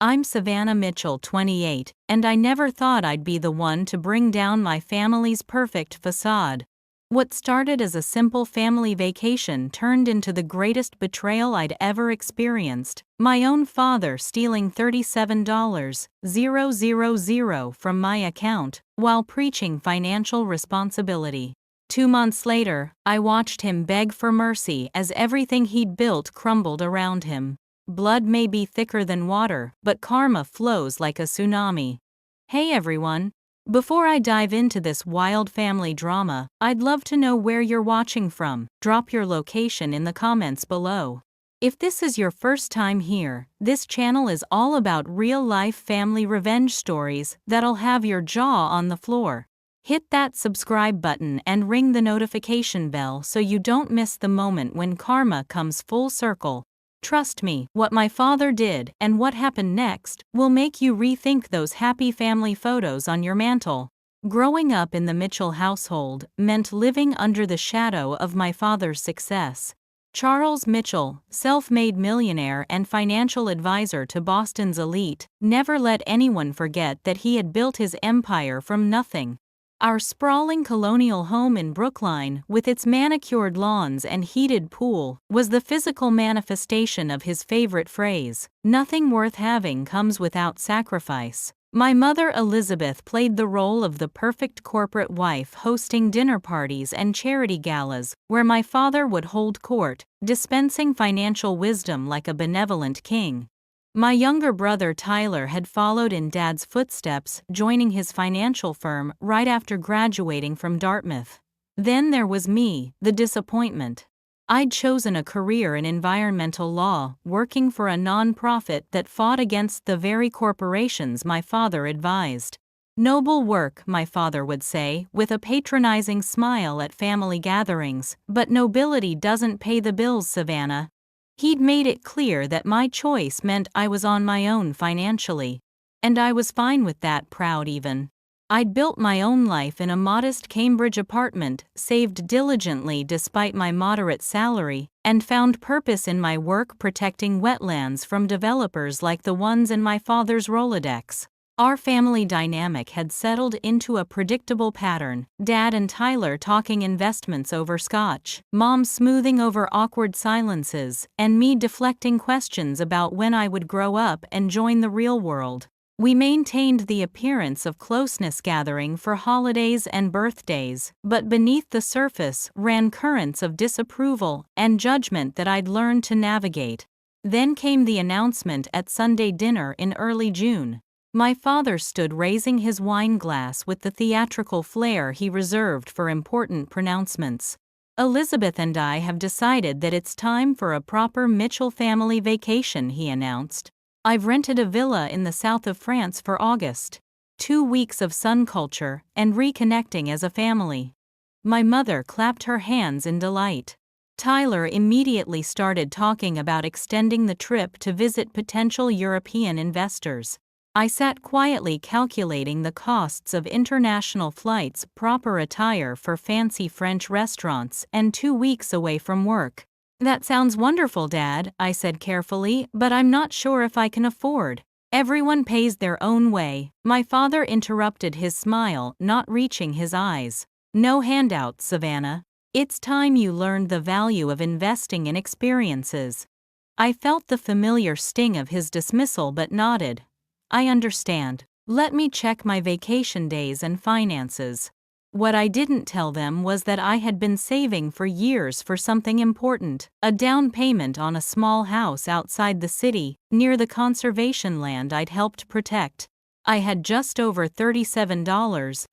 I'm Savannah Mitchell, 28, and I never thought I'd be the one to bring down my family's perfect facade. What started as a simple family vacation turned into the greatest betrayal I'd ever experienced, my own father stealing $37,000 from my account while preaching financial responsibility. 2 months later, I watched him beg for mercy as everything he'd built crumbled around him. Blood may be thicker than water, but karma flows like a tsunami. Hey everyone! Before I dive into this wild family drama, I'd love to know where you're watching from. Drop your location in the comments below. If this is your first time here, this channel is all about real-life family revenge stories that'll have your jaw on the floor. Hit that subscribe button and ring the notification bell so you don't miss the moment when karma comes full circle. Trust me, what my father did and what happened next will make you rethink those happy family photos on your mantle. Growing up in the Mitchell household meant living under the shadow of my father's success. Charles Mitchell, self-made millionaire and financial advisor to Boston's elite, never let anyone forget that he had built his empire from nothing. Our sprawling colonial home in Brookline, with its manicured lawns and heated pool, was the physical manifestation of his favorite phrase, "Nothing worth having comes without sacrifice." My mother Elizabeth played the role of the perfect corporate wife, hosting dinner parties and charity galas, where my father would hold court, dispensing financial wisdom like a benevolent king. My younger brother Tyler had followed in Dad's footsteps, joining his financial firm right after graduating from Dartmouth. Then there was me, the disappointment. I'd chosen a career in environmental law, working for a non-profit that fought against the very corporations my father advised. Noble work, my father would say, with a patronizing smile at family gatherings, but nobility doesn't pay the bills, Savannah. He'd made it clear that my choice meant I was on my own financially. And I was fine with that, proud even. I'd built my own life in a modest Cambridge apartment, saved diligently despite my moderate salary, and found purpose in my work protecting wetlands from developers like the ones in my father's Rolodex. Our family dynamic had settled into a predictable pattern, Dad and Tyler talking investments over scotch, Mom smoothing over awkward silences, and me deflecting questions about when I would grow up and join the real world. We maintained the appearance of closeness, gathering for holidays and birthdays, but beneath the surface ran currents of disapproval and judgment that I'd learned to navigate. Then came the announcement at Sunday dinner in early June. My father stood raising his wine glass with the theatrical flair he reserved for important pronouncements. "Elizabeth and I have decided that it's time for a proper Mitchell family vacation," he announced. "I've rented a villa in the south of France for August. 2 weeks of sun culture and reconnecting as a family." My mother clapped her hands in delight. Tyler immediately started talking about extending the trip to visit potential European investors. I sat quietly calculating the costs of international flights, proper attire for fancy French restaurants, and 2 weeks away from work. "That sounds wonderful, Dad," I said carefully, "but I'm not sure if I can afford." "Everyone pays their own way," my father interrupted, his smile not reaching his eyes. "No handouts, Savannah. It's time you learned the value of investing in experiences." I felt the familiar sting of his dismissal but nodded. "I understand. Let me check my vacation days and finances." What I didn't tell them was that I had been saving for years for something important, a down payment on a small house outside the city, near the conservation land I'd helped protect. I had just over $37,000,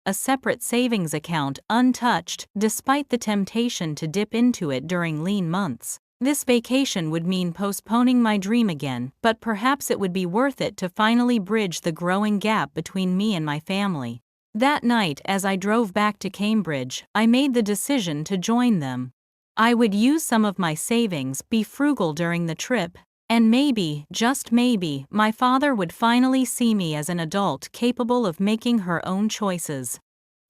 a separate savings account untouched, despite the temptation to dip into it during lean months. This vacation would mean postponing my dream again, but perhaps it would be worth it to finally bridge the growing gap between me and my family. That night, as I drove back to Cambridge, I made the decision to join them. I would use some of my savings, be frugal during the trip, and maybe, just maybe, my father would finally see me as an adult capable of making her own choices.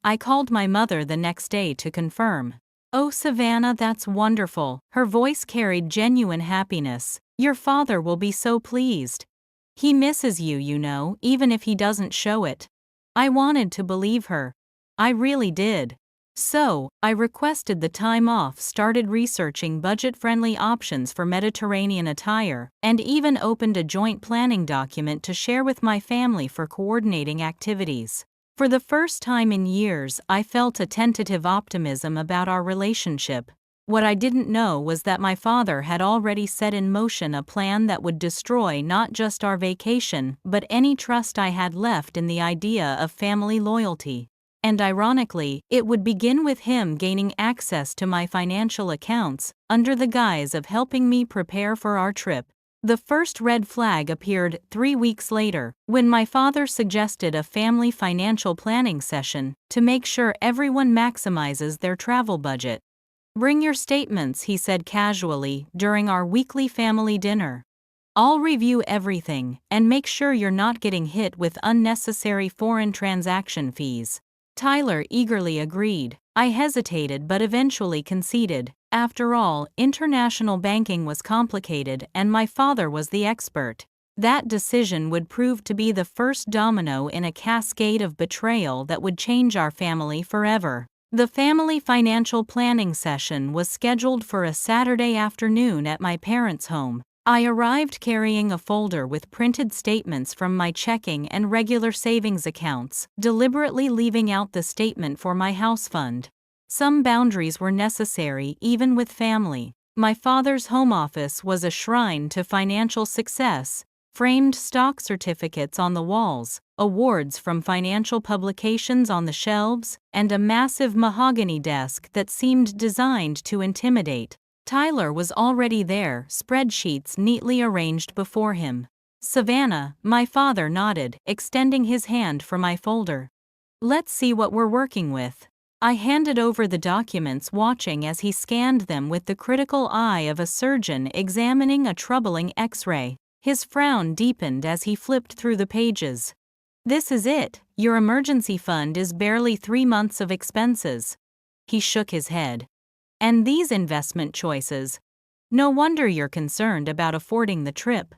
I called my mother the next day to confirm. "Oh, Savannah, that's wonderful." Her voice carried genuine happiness. "Your father will be so pleased." He misses you, you know, even if he doesn't show it. I wanted to believe her. I really did. So, I requested the time off, started researching budget-friendly options for Mediterranean attire, and even opened a joint planning document to share with my family for coordinating activities. For the first time in years, I felt a tentative optimism about our relationship. What I didn't know was that my father had already set in motion a plan that would destroy not just our vacation, but any trust I had left in the idea of family loyalty. And ironically, it would begin with him gaining access to my financial accounts, under the guise of helping me prepare for our trip. The first red flag appeared 3 weeks later, when my father suggested a family financial planning session to make sure everyone maximizes their travel budget. "Bring your statements," he said casually during our weekly family dinner. "I'll review everything and make sure you're not getting hit with unnecessary foreign transaction fees." Tyler eagerly agreed. I hesitated but eventually conceded. After all, international banking was complicated and my father was the expert. That decision would prove to be the first domino in a cascade of betrayal that would change our family forever. The family financial planning session was scheduled for a Saturday afternoon at my parents' home. I arrived carrying a folder with printed statements from my checking and regular savings accounts, deliberately leaving out the statement for my house fund. Some boundaries were necessary even with family. My father's home office was a shrine to financial success, framed stock certificates on the walls, awards from financial publications on the shelves, and a massive mahogany desk that seemed designed to intimidate. Tyler was already there, spreadsheets neatly arranged before him. "Savannah," my father nodded, extending his hand for my folder. "Let's see what we're working with." I handed over the documents, watching as he scanned them with the critical eye of a surgeon examining a troubling X-ray. His frown deepened as he flipped through the pages. "This is it. Your emergency fund is barely 3 months of expenses." He shook his head. "And these investment choices? No wonder you're concerned about affording the trip."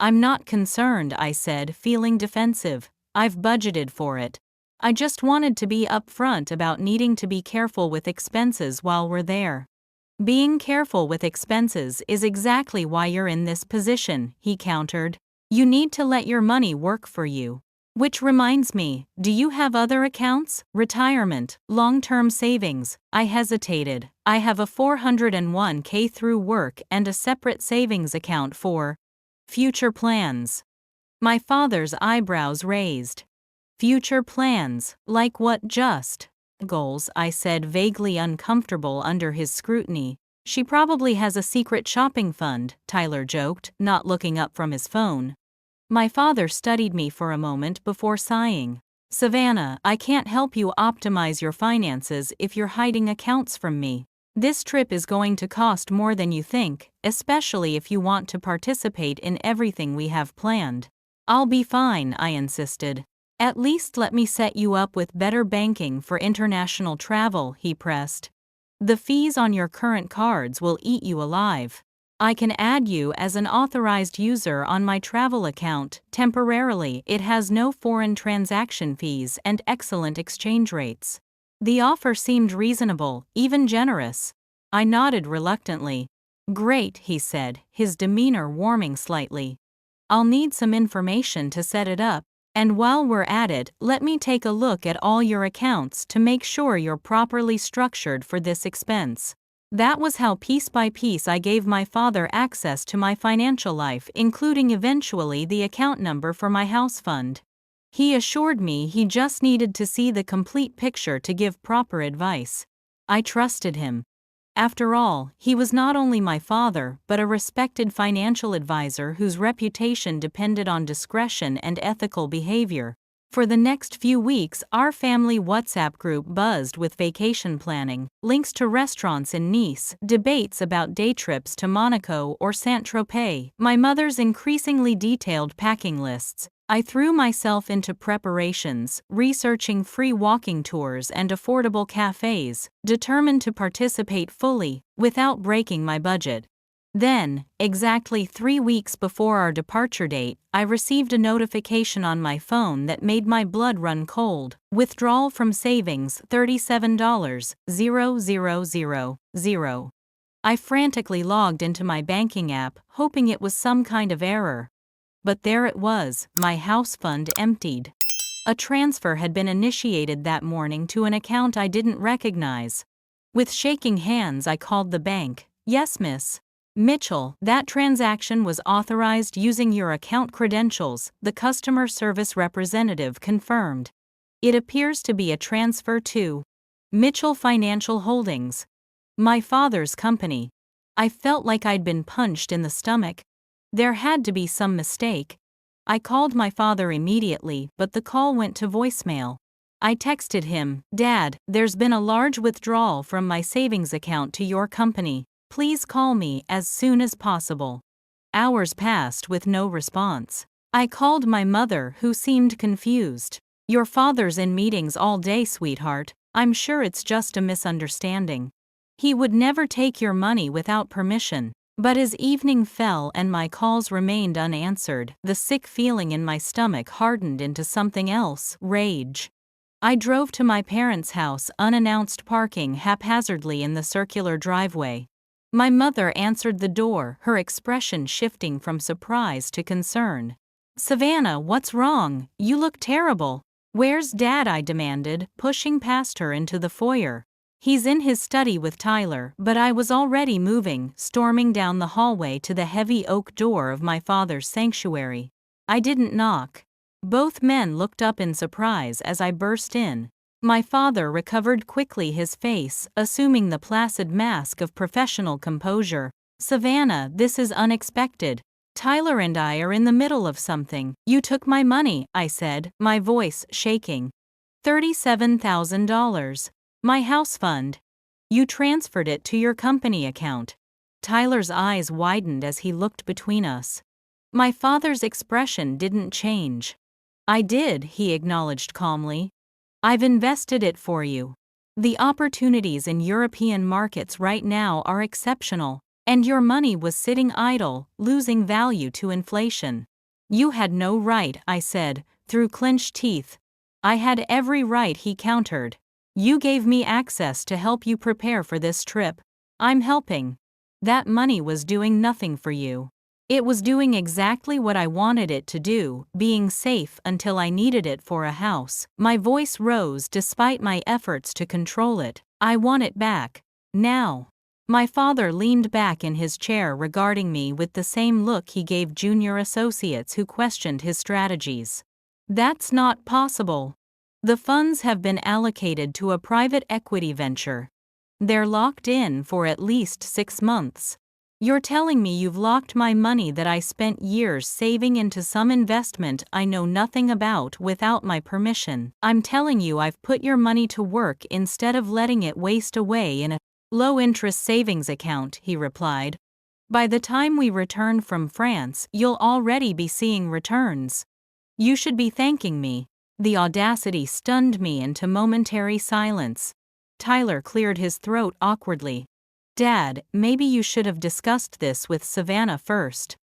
"I'm not concerned," I said, feeling defensive. "I've budgeted for it. I just wanted to be upfront about needing to be careful with expenses while we're there." "Being careful with expenses is exactly why you're in this position," he countered. "You need to let your money work for you. Which reminds me, do you have other accounts? Retirement, long-term savings?" I hesitated. "I have a 401k through work and a separate savings account for future plans." My father's eyebrows raised. "Future plans, like what? Just goals," I said, vaguely uncomfortable under his scrutiny. "She probably has a secret shopping fund," Tyler joked, not looking up from his phone. My father studied me for a moment before sighing. "Savannah, I can't help you optimize your finances if you're hiding accounts from me. This trip is going to cost more than you think, especially if you want to participate in everything we have planned." "I'll be fine," I insisted. "At least let me set you up with better banking for international travel," he pressed. "The fees on your current cards will eat you alive. I can add you as an authorized user on my travel account temporarily. It has no foreign transaction fees and excellent exchange rates." The offer seemed reasonable, even generous. I nodded reluctantly. "Great," he said, his demeanor warming slightly. "I'll need some information to set it up, and while we're at it, let me take a look at all your accounts to make sure you're properly structured for this expense." That was how piece by piece I gave my father access to my financial life, including eventually the account number for my house fund. He assured me he just needed to see the complete picture to give proper advice. I trusted him. After all, he was not only my father but a respected financial advisor whose reputation depended on discretion and ethical behavior. For the next few weeks, our family WhatsApp group buzzed with vacation planning, links to restaurants in Nice, debates about day trips to Monaco or Saint-Tropez, my mother's increasingly detailed packing lists. I threw myself into preparations, researching free walking tours and affordable cafes, determined to participate fully, without breaking my budget. Then, exactly 3 weeks before our departure date, I received a notification on my phone that made my blood run cold. Withdrawal from savings $37,000. I frantically logged into my banking app, hoping it was some kind of error. But there it was, my house fund emptied. A transfer had been initiated that morning to an account I didn't recognize. With shaking hands, I called the bank. "Yes, Miss Mitchell, that transaction was authorized using your account credentials," the customer service representative confirmed. "It appears to be a transfer to Mitchell Financial Holdings, my father's company." I felt like I'd been punched in the stomach. There had to be some mistake. I called my father immediately, but the call went to voicemail. I texted him, "Dad, there's been a large withdrawal from my savings account to your company. Please call me as soon as possible." Hours passed with no response. I called my mother, who seemed confused. "Your father's in meetings all day, sweetheart. I'm sure it's just a misunderstanding. He would never take your money without permission." But as evening fell and my calls remained unanswered, the sick feeling in my stomach hardened into something else: rage. I drove to my parents' house unannounced, parking haphazardly in the circular driveway. My mother answered the door, her expression shifting from surprise to concern. "Savannah, what's wrong? You look terrible." "Where's Dad?" I demanded, pushing past her into the foyer. "He's in his study with Tyler," but I was already moving, storming down the hallway to the heavy oak door of my father's sanctuary. I didn't knock. Both men looked up in surprise as I burst in. My father recovered quickly, his face assuming the placid mask of professional composure. "Savannah, this is unexpected. Tyler and I are in the middle of something." "You took my money," I said, my voice shaking. "$37,000. My house fund. You transferred it to your company account." Tyler's eyes widened as he looked between us. My father's expression didn't change. "I did," he acknowledged calmly. "I've invested it for you. The opportunities in European markets right now are exceptional, and your money was sitting idle, losing value to inflation." "You had no right," I said, through clenched teeth. "I had every right," he countered. "You gave me access to help you prepare for this trip. I'm helping. That money was doing nothing for you. It was doing exactly what I wanted it to do, being safe until I needed it for a house." My voice rose despite my efforts to control it. "I want it back. Now." My father leaned back in his chair, regarding me with the same look he gave junior associates who questioned his strategies. "That's not possible. The funds have been allocated to a private equity venture. They're locked in for at least 6 months. You're telling me you've locked my money that I spent years saving into some investment I know nothing about without my permission. I'm telling you I've put your money to work instead of letting it waste away in a low-interest savings account," he replied. "By the time we return from France, you'll already be seeing returns. You should be thanking me." The audacity stunned me into momentary silence. Tyler cleared his throat awkwardly. "Dad, maybe you should have discussed this with Savannah first."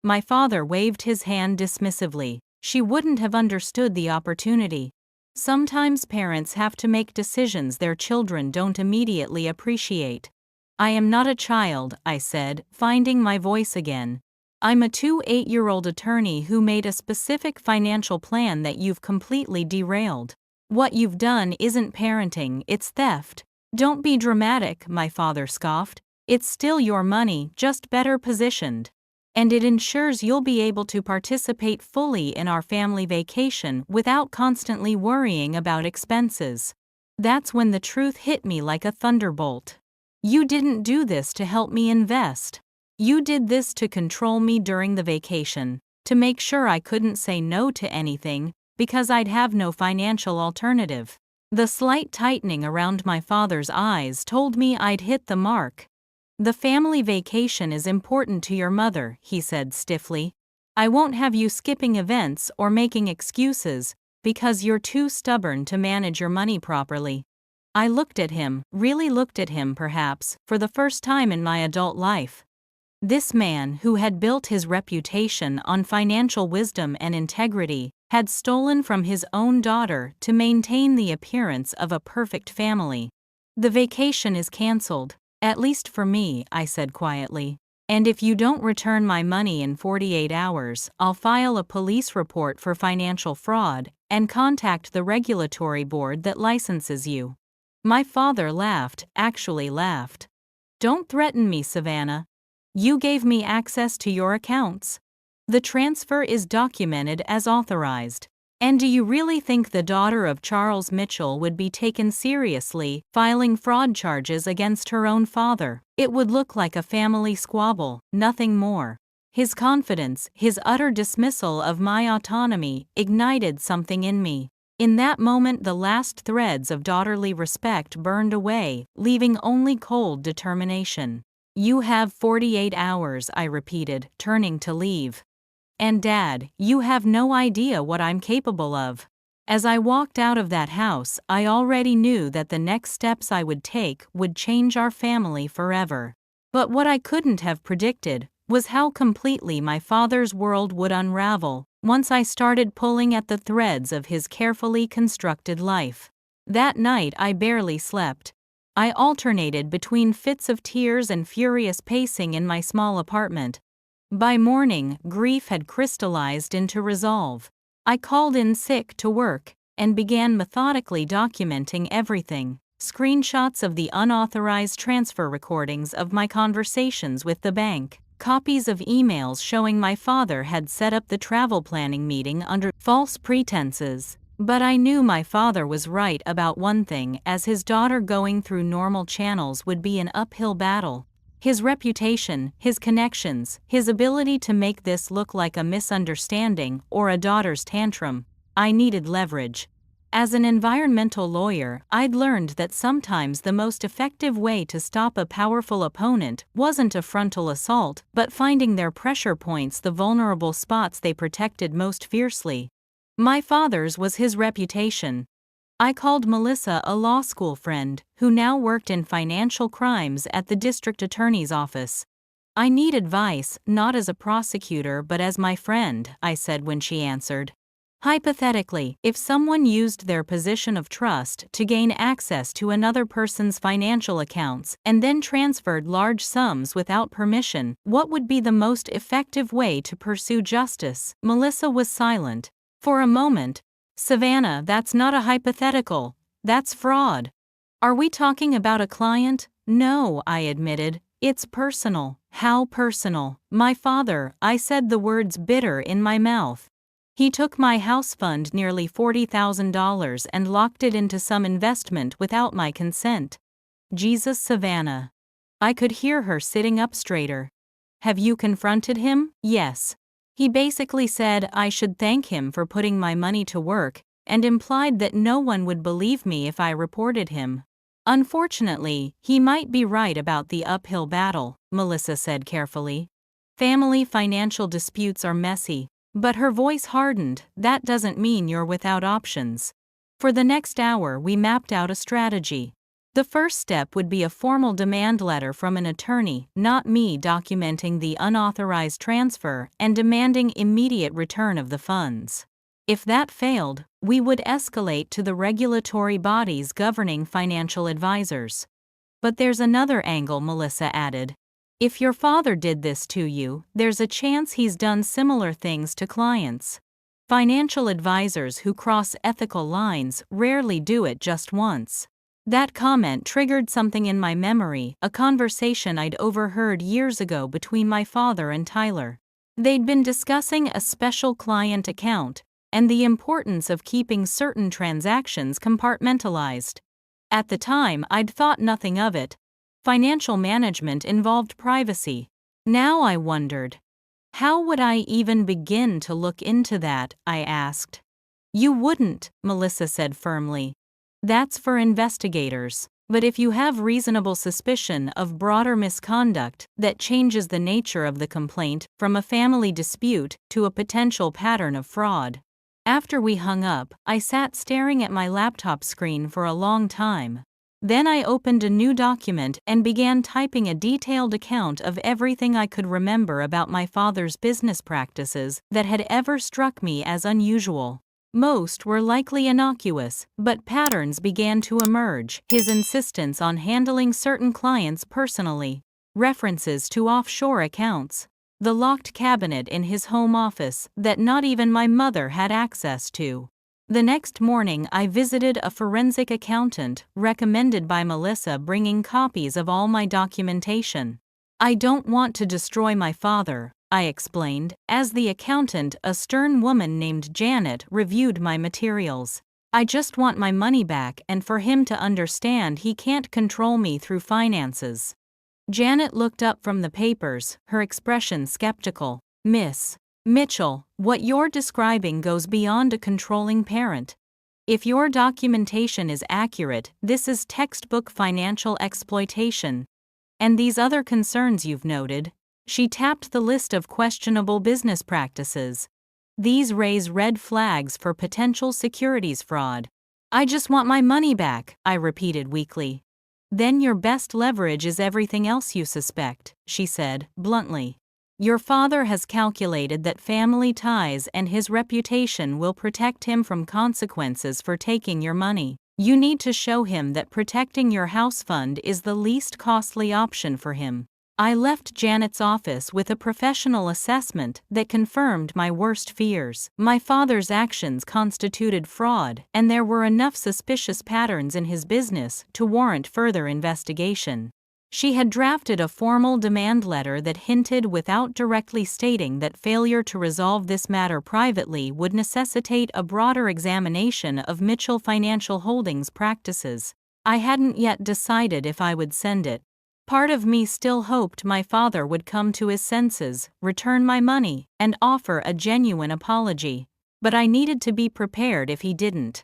My father waved his hand dismissively. "She wouldn't have understood the opportunity. Sometimes parents have to make decisions their children don't immediately appreciate." "I am not a child," I said, finding my voice again. "I'm a 28-year-old attorney who made a specific financial plan that you've completely derailed. What you've done isn't parenting, it's theft." "Don't be dramatic," my father scoffed. "It's still your money, just better positioned. And it ensures you'll be able to participate fully in our family vacation without constantly worrying about expenses." That's when the truth hit me like a thunderbolt. "You didn't do this to help me invest. You did this to control me during the vacation, to make sure I couldn't say no to anything, because I'd have no financial alternative." The slight tightening around my father's eyes told me I'd hit the mark. "The family vacation is important to your mother," he said stiffly. "I won't have you skipping events or making excuses because you're too stubborn to manage your money properly." I looked at him, really looked at him perhaps, for the first time in my adult life. This man, who had built his reputation on financial wisdom and integrity, had stolen from his own daughter to maintain the appearance of a perfect family. "The vacation is canceled, at least for me," I said quietly. "And if you don't return my money in 48 hours, I'll file a police report for financial fraud and contact the regulatory board that licenses you." My father laughed, actually laughed. "Don't threaten me, Savannah. You gave me access to your accounts. The transfer is documented as authorized. And do you really think the daughter of Charles Mitchell would be taken seriously, filing fraud charges against her own father? It would look like a family squabble, nothing more." His confidence, his utter dismissal of my autonomy, ignited something in me. In that moment, the last threads of daughterly respect burned away, leaving only cold determination. "You have 48 hours, I repeated, turning to leave. "And Dad, you have no idea what I'm capable of." As I walked out of that house, I already knew that the next steps I would take would change our family forever. But what I couldn't have predicted was how completely my father's world would unravel once I started pulling at the threads of his carefully constructed life. That night I barely slept. I alternated between fits of tears and furious pacing in my small apartment. By morning, grief had crystallized into resolve. I called in sick to work and began methodically documenting everything: screenshots of the unauthorized transfer recordings of my conversations with the bank, copies of emails showing my father had set up the travel planning meeting under false pretenses. But I knew my father was right about one thing: as his daughter, going through normal channels would be an uphill battle. His reputation, his connections, his ability to make this look like a misunderstanding or a daughter's tantrum. I needed leverage. As an environmental lawyer, I'd learned that sometimes the most effective way to stop a powerful opponent wasn't a frontal assault, but finding their pressure points, the vulnerable spots they protected most fiercely. My father's was his reputation. I called Melissa, a law school friend, who now worked in financial crimes at the district attorney's office. "I need advice, not as a prosecutor but as my friend," I said when she answered. "Hypothetically, if someone used their position of trust to gain access to another person's financial accounts and then transferred large sums without permission, what would be the most effective way to pursue justice?" Melissa was silent. For a moment. "Savannah, that's not a hypothetical. That's fraud." "Are we talking about a client?" "No," I admitted. "It's personal." "How personal?" "My father," I said, the words bitter in my mouth. "He took my house fund, nearly $40,000, and locked it into some investment without my consent." Jesus, Savannah. I could hear her sitting up straighter. "Have you confronted him?" "Yes. He basically said I should thank him for putting my money to work, and implied that no one would believe me if I reported him." "Unfortunately, he might be right about the uphill battle," Melissa said carefully. "Family financial disputes are messy." But her voice hardened. "That doesn't mean you're without options." For the next hour we mapped out a strategy. The first step would be a formal demand letter from an attorney, not me, documenting the unauthorized transfer and demanding immediate return of the funds. If that failed, we would escalate to the regulatory bodies governing financial advisors. "But there's another angle," Melissa added. "If your father did this to you, there's a chance he's done similar things to clients. Financial advisors who cross ethical lines rarely do it just once." That comment triggered something in my memory, a conversation I'd overheard years ago between my father and Tyler. They'd been discussing a special client account and the importance of keeping certain transactions compartmentalized. At the time, I'd thought nothing of it. Financial management involved privacy. Now I wondered, how would I even begin to look into that? I asked. "You wouldn't," Melissa said firmly. "That's for investigators. But if you have reasonable suspicion of broader misconduct that changes the nature of the complaint from a family dispute to a potential pattern of fraud." After we hung up, I sat staring at my laptop screen for a long time. Then I opened a new document and began typing a detailed account of everything I could remember about my father's business practices that had ever struck me as unusual. Most were likely innocuous, but patterns began to emerge. His insistence on handling certain clients personally, references to offshore accounts, the locked cabinet in his home office that not even my mother had access to. The next morning I visited a forensic accountant recommended by Melissa, bringing copies of all my documentation. "I don't want to destroy my father," I explained, as the accountant, a stern woman named Janet, reviewed my materials. "I just want my money back and for him to understand he can't control me through finances." Janet looked up from the papers, her expression skeptical. "Miss Mitchell, what you're describing goes beyond a controlling parent. If your documentation is accurate, this is textbook financial exploitation. And these other concerns you've noted," she tapped the list of questionable business practices, "these raise red flags for potential securities fraud." "I just want my money back," I repeated weakly. "Then your best leverage is everything else you suspect," she said, bluntly. "Your father has calculated that family ties and his reputation will protect him from consequences for taking your money. You need to show him that protecting your house fund is the least costly option for him." I left Janet's office with a professional assessment that confirmed my worst fears. My father's actions constituted fraud, and there were enough suspicious patterns in his business to warrant further investigation. She had drafted a formal demand letter that hinted, without directly stating, that failure to resolve this matter privately would necessitate a broader examination of Mitchell Financial Holdings' practices. I hadn't yet decided if I would send it. Part of me still hoped my father would come to his senses, return my money, and offer a genuine apology, but I needed to be prepared if he didn't.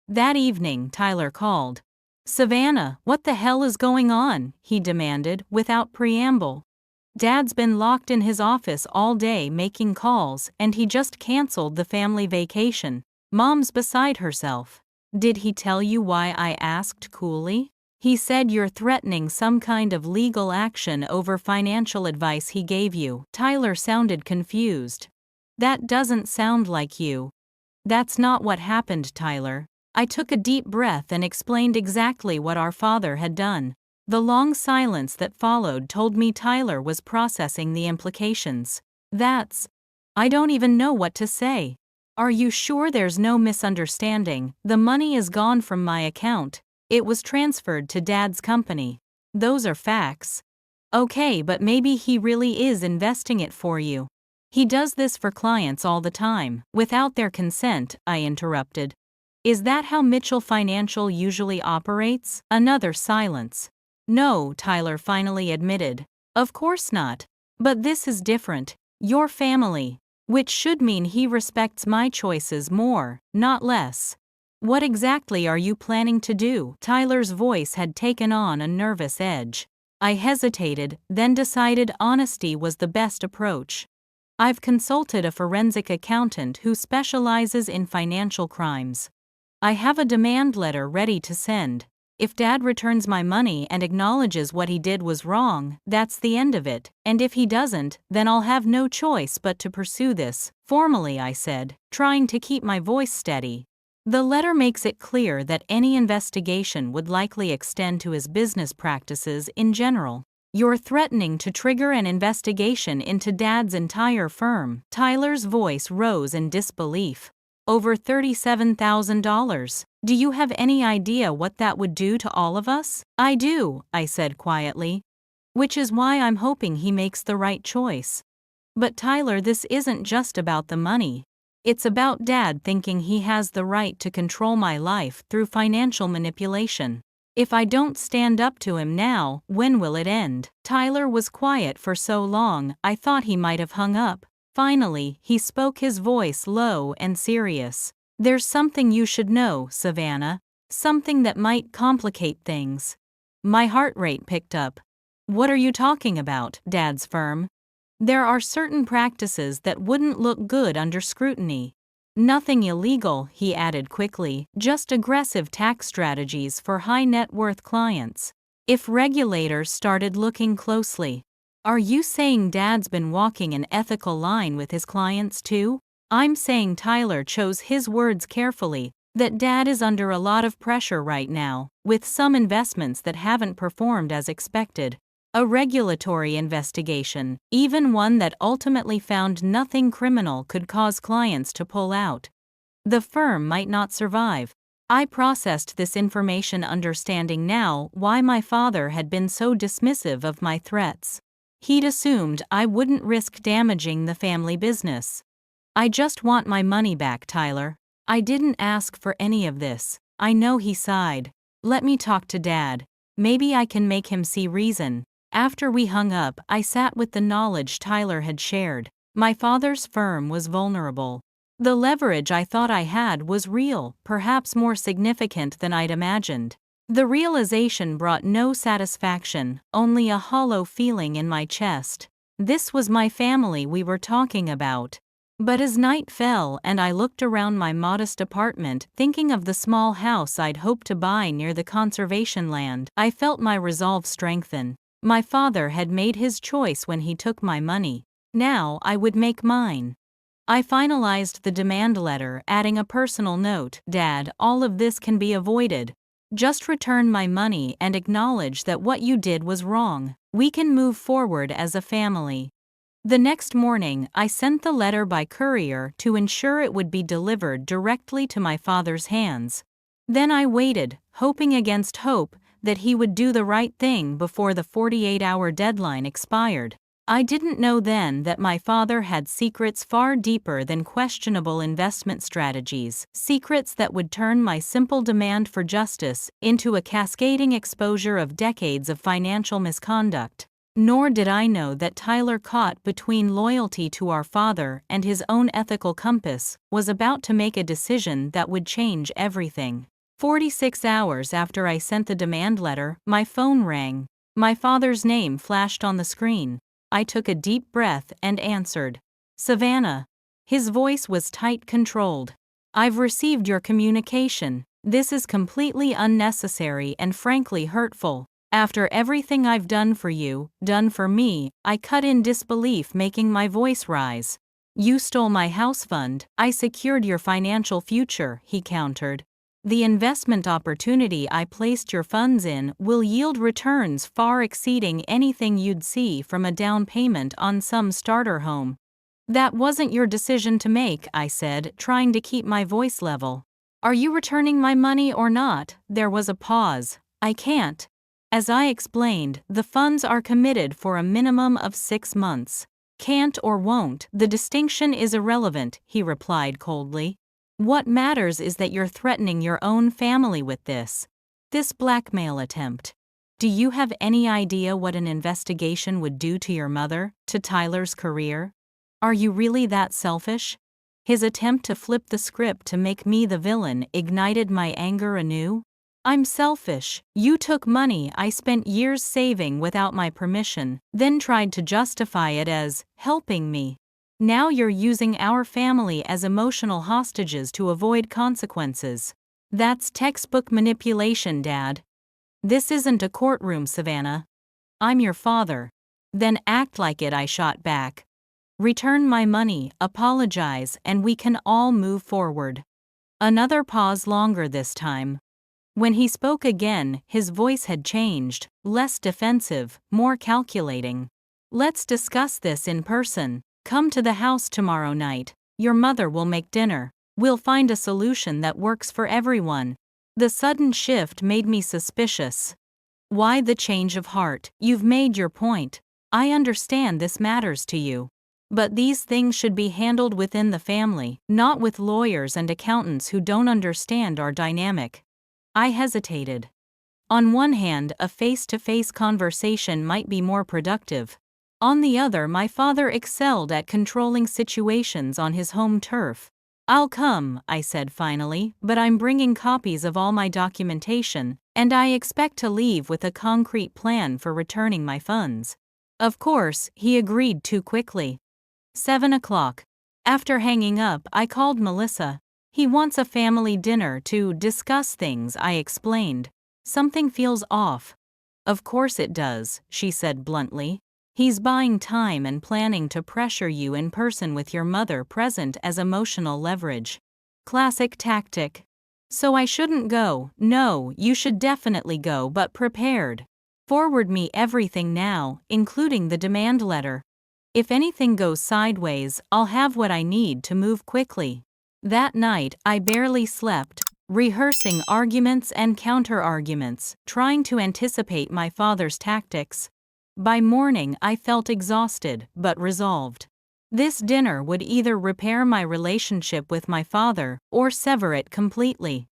That evening, Tyler called. "Savannah, what the hell is going on?" he demanded, without preamble. "Dad's been locked in his office all day making calls, and he just canceled the family vacation. Mom's beside herself." "Did he tell you why?" I asked coolly. "He said you're threatening some kind of legal action over financial advice he gave you." Tyler sounded confused. "That doesn't sound like you." "That's not what happened, Tyler." I took a deep breath and explained exactly what our father had done. The long silence that followed told me Tyler was processing the implications. I don't even know what to say." "Are you sure there's no misunderstanding? The money is gone from my account. It was transferred to Dad's company." "Those are facts." "Okay, but maybe he really is investing it for you." "He does this for clients all the time, without their consent," I interrupted. "Is that how Mitchell Financial usually operates?" Another silence. "No," Tyler finally admitted. "Of course not. But this is different. Your family. Which should mean he respects my choices more, not less." "What exactly are you planning to do?" Tyler's voice had taken on a nervous edge. I hesitated, then decided honesty was the best approach. "I've consulted a forensic accountant who specializes in financial crimes. I have a demand letter ready to send. If Dad returns my money and acknowledges what he did was wrong, that's the end of it, and if he doesn't, then I'll have no choice but to pursue this formally," I said, trying to keep my voice steady. "The letter makes it clear that any investigation would likely extend to his business practices in general. You're threatening to trigger an investigation into Dad's entire firm." Tyler's voice rose in disbelief. "Over $37,000. Do you have any idea what that would do to all of us?" "I do," I said quietly. "Which is why I'm hoping he makes the right choice." "But Tyler, this isn't just about the money. It's about Dad thinking he has the right to control my life through financial manipulation. If I don't stand up to him now, when will it end?" Tyler was quiet for so long, I thought he might have hung up. Finally, he spoke, his voice low and serious. "There's something you should know, Savannah. Something that might complicate things." My heart rate picked up. "What are you talking about?" "Dad's firm. There are certain practices that wouldn't look good under scrutiny. Nothing illegal, he added quickly, just aggressive tax strategies for high net worth clients. If regulators started looking closely. Are you saying Dad's been walking an ethical line with his clients too? I'm saying Tyler chose his words carefully, that Dad is under a lot of pressure right now, with some investments that haven't performed as expected. A regulatory investigation, even one that ultimately found nothing criminal, could cause clients to pull out. The firm might not survive. I processed this information, understanding now why my father had been so dismissive of my threats. He'd assumed I wouldn't risk damaging the family business. I just want my money back, Tyler. I didn't ask for any of this. I know, he sighed. Let me talk to Dad. Maybe I can make him see reason. After we hung up, I sat with the knowledge Tyler had shared. My father's firm was vulnerable. The leverage I thought I had was real, perhaps more significant than I'd imagined. The realization brought no satisfaction, only a hollow feeling in my chest. This was my family we were talking about. But as night fell and I looked around my modest apartment, thinking of the small house I'd hoped to buy near the conservation land, I felt my resolve strengthen. My father had made his choice when he took my money. Now I would make mine. I finalized the demand letter, adding a personal note. Dad, all of this can be avoided. Just return my money and acknowledge that what you did was wrong. We can move forward as a family. The next morning, I sent the letter by courier to ensure it would be delivered directly to my father's hands. Then I waited, hoping against hope that he would do the right thing before the 48-hour deadline expired. I didn't know then that my father had secrets far deeper than questionable investment strategies, secrets that would turn my simple demand for justice into a cascading exposure of decades of financial misconduct. Nor did I know that Tyler, caught between loyalty to our father and his own ethical compass, was about to make a decision that would change everything. 46 hours after I sent the demand letter, my phone rang. My father's name flashed on the screen. I took a deep breath and answered. Savannah. His voice was tight, controlled. I've received your communication. This is completely unnecessary and frankly hurtful. After everything I've done for you, done for me, I cut in disbelief, making my voice rise. You stole my house fund. I secured your financial future, he countered. The investment opportunity I placed your funds in will yield returns far exceeding anything you'd see from a down payment on some starter home. That wasn't your decision to make, I said, trying to keep my voice level. Are you returning my money or not? There was a pause. I can't. As I explained, the funds are committed for a minimum of 6 months. Can't or won't, the distinction is irrelevant, he replied coldly. What matters is that you're threatening your own family with this blackmail attempt. Do you have any idea what an investigation would do to your mother, to Tyler's career? Are you really that selfish? His attempt to flip the script to make me the villain ignited my anger anew. I'm selfish. You took money I spent years saving without my permission, then tried to justify it as helping me. Now you're using our family as emotional hostages to avoid consequences. That's textbook manipulation, Dad. This isn't a courtroom, Savannah. I'm your father. Then act like it, I shot back. Return my money, apologize, and we can all move forward. Another pause, longer this time. When he spoke again, his voice had changed, less defensive, more calculating. Let's discuss this in person. Come to the house tomorrow night. Your mother will make dinner. We'll find a solution that works for everyone. The sudden shift made me suspicious. Why the change of heart? You've made your point. I understand this matters to you. But these things should be handled within the family, not with lawyers and accountants who don't understand our dynamic. I hesitated. On one hand, a face-to-face conversation might be more productive. On the other, my father excelled at controlling situations on his home turf. I'll come, I said finally, but I'm bringing copies of all my documentation, and I expect to leave with a concrete plan for returning my funds. Of course, he agreed too quickly. 7 o'clock. After hanging up, I called Melissa. He wants a family dinner to discuss things, I explained. Something feels off. Of course it does, she said bluntly. He's buying time and planning to pressure you in person with your mother present as emotional leverage. Classic tactic. So I shouldn't go. No, you should definitely go, but prepared. Forward me everything now, including the demand letter. If anything goes sideways, I'll have what I need to move quickly. That night, I barely slept, rehearsing arguments and counter-arguments, trying to anticipate my father's tactics. By morning, I felt exhausted, but resolved. This dinner would either repair my relationship with my father or sever it completely.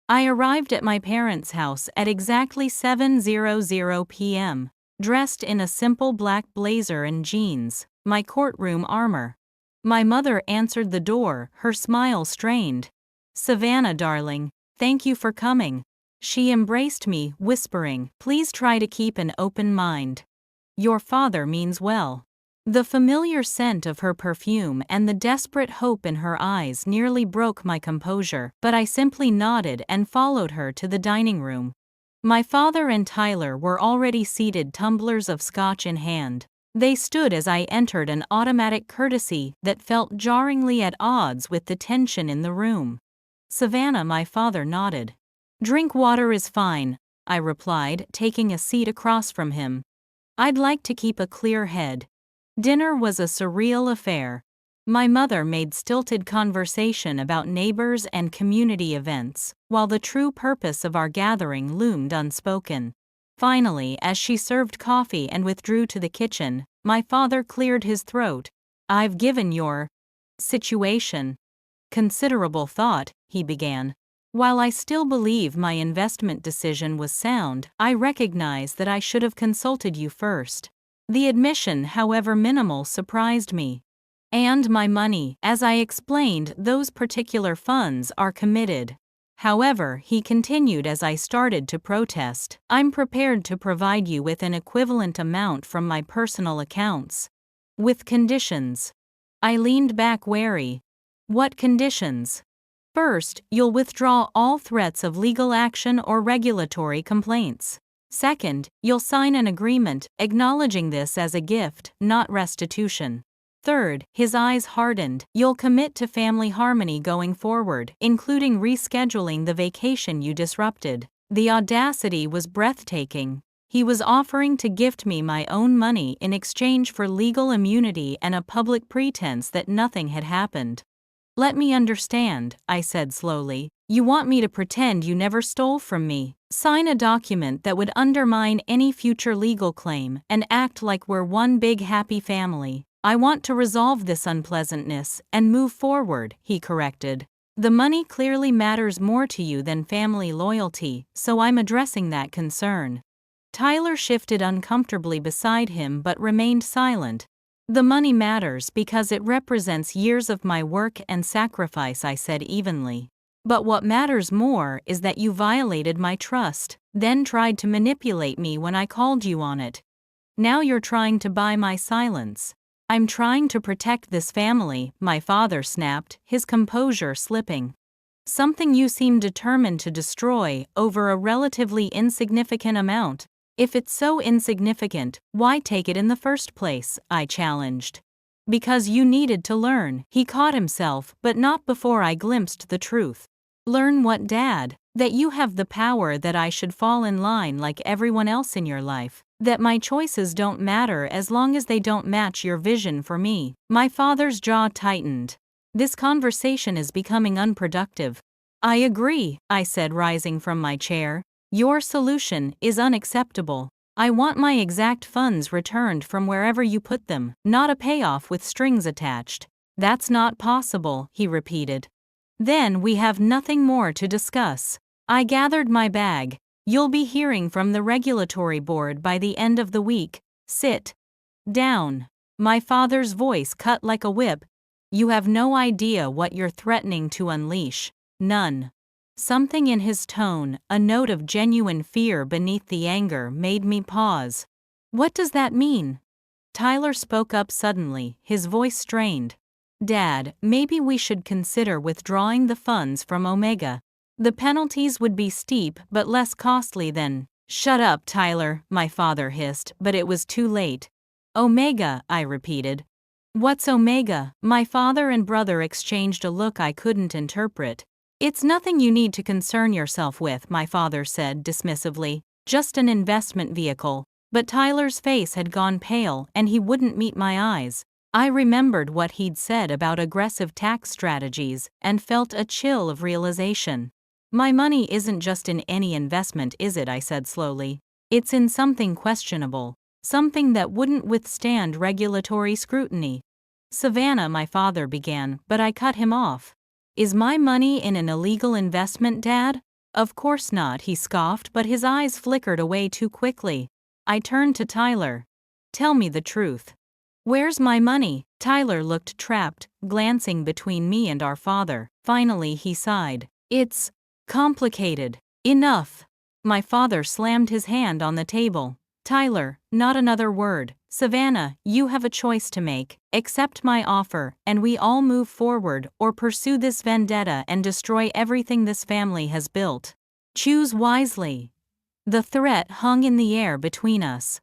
I arrived at my parents' house at exactly 7:00 p.m., dressed in a simple black blazer and jeans, my courtroom armor. My mother answered the door, her smile strained. "Savannah, darling, thank you for coming." She embraced me, whispering, "Please try to keep an open mind. Your father means well." The familiar scent of her perfume and the desperate hope in her eyes nearly broke my composure, but I simply nodded and followed her to the dining room. My father and Tyler were already seated, tumblers of scotch in hand. They stood as I entered, an automatic courtesy that felt jarringly at odds with the tension in the room. "Savannah," my father nodded. "Drink water is fine," I replied, taking a seat across from him. "I'd like to keep a clear head." Dinner was a surreal affair. My mother made stilted conversation about neighbors and community events, while the true purpose of our gathering loomed unspoken. Finally, as she served coffee and withdrew to the kitchen, my father cleared his throat. "I've given your situation considerable thought," he began. "While I still believe my investment decision was sound, I recognize that I should have consulted you first." The admission, however minimal, surprised me. "And my money, as I explained, those particular funds are committed. However," he continued as I started to protest, "I'm prepared to provide you with an equivalent amount from my personal accounts. With conditions." I leaned back wary. "What conditions?" "First, you'll withdraw all threats of legal action or regulatory complaints. Second, you'll sign an agreement acknowledging this as a gift, not restitution. Third," his eyes hardened, "you'll commit to family harmony going forward, including rescheduling the vacation you disrupted." The audacity was breathtaking. He was offering to gift me my own money in exchange for legal immunity and a public pretense that nothing had happened. "Let me understand," I said slowly. "You want me to pretend you never stole from me, sign a document that would undermine any future legal claim, and act like we're one big happy family." "I want to resolve this unpleasantness and move forward," he corrected. "The money clearly matters more to you than family loyalty, so I'm addressing that concern." Tyler shifted uncomfortably beside him but remained silent. "The money matters because it represents years of my work and sacrifice," I said evenly. "But what matters more is that you violated my trust, then tried to manipulate me when I called you on it. Now you're trying to buy my silence." "I'm trying to protect this family," my father snapped, his composure slipping. "Something you seem determined to destroy over a relatively insignificant amount. If it's so insignificant, why take it in the first place?" I challenged. "Because you needed to learn," he caught himself, but not before I glimpsed the truth. "Learn what, Dad? That you have the power, that I should fall in line like everyone else in your life, that my choices don't matter as long as they don't match your vision for me." My father's jaw tightened. "This conversation is becoming unproductive." "I agree," I said, rising from my chair. "Your solution is unacceptable. I want my exact funds returned from wherever you put them, not a payoff with strings attached." "That's not possible," he repeated. "Then we have nothing more to discuss." I gathered my bag. "You'll be hearing from the regulatory board by the end of the week. Sit down." My father's voice cut like a whip. "You have no idea what you're threatening to unleash." "None." Something in his tone, a note of genuine fear beneath the anger, made me pause. "What does that mean?" Tyler spoke up suddenly, his voice strained. Dad, maybe we should consider withdrawing the funds from Omega. The penalties would be steep but less costly than. Shut up, Tyler, my father hissed, but it was too late. Omega, I repeated. What's Omega? My father and brother exchanged a look I couldn't interpret. It's nothing you need to concern yourself with, my father said dismissively. Just an investment vehicle. But Tyler's face had gone pale and he wouldn't meet my eyes. I remembered what he'd said about aggressive tax strategies and felt a chill of realization. My money isn't just in any investment, is it? I said slowly. It's in something questionable, something that wouldn't withstand regulatory scrutiny. Savannah, my father began, but I cut him off. Is my money in an illegal investment, Dad? Of course not, he scoffed, but his eyes flickered away too quickly. I turned to Tyler. Tell me the truth. Where's my money? Tyler looked trapped, glancing between me and our father. Finally he sighed. It's complicated. Enough. My father slammed his hand on the table. Tyler, not another word. Savannah, you have a choice to make. Accept my offer, and we all move forward, or pursue this vendetta and destroy everything this family has built. Choose wisely. The threat hung in the air between us.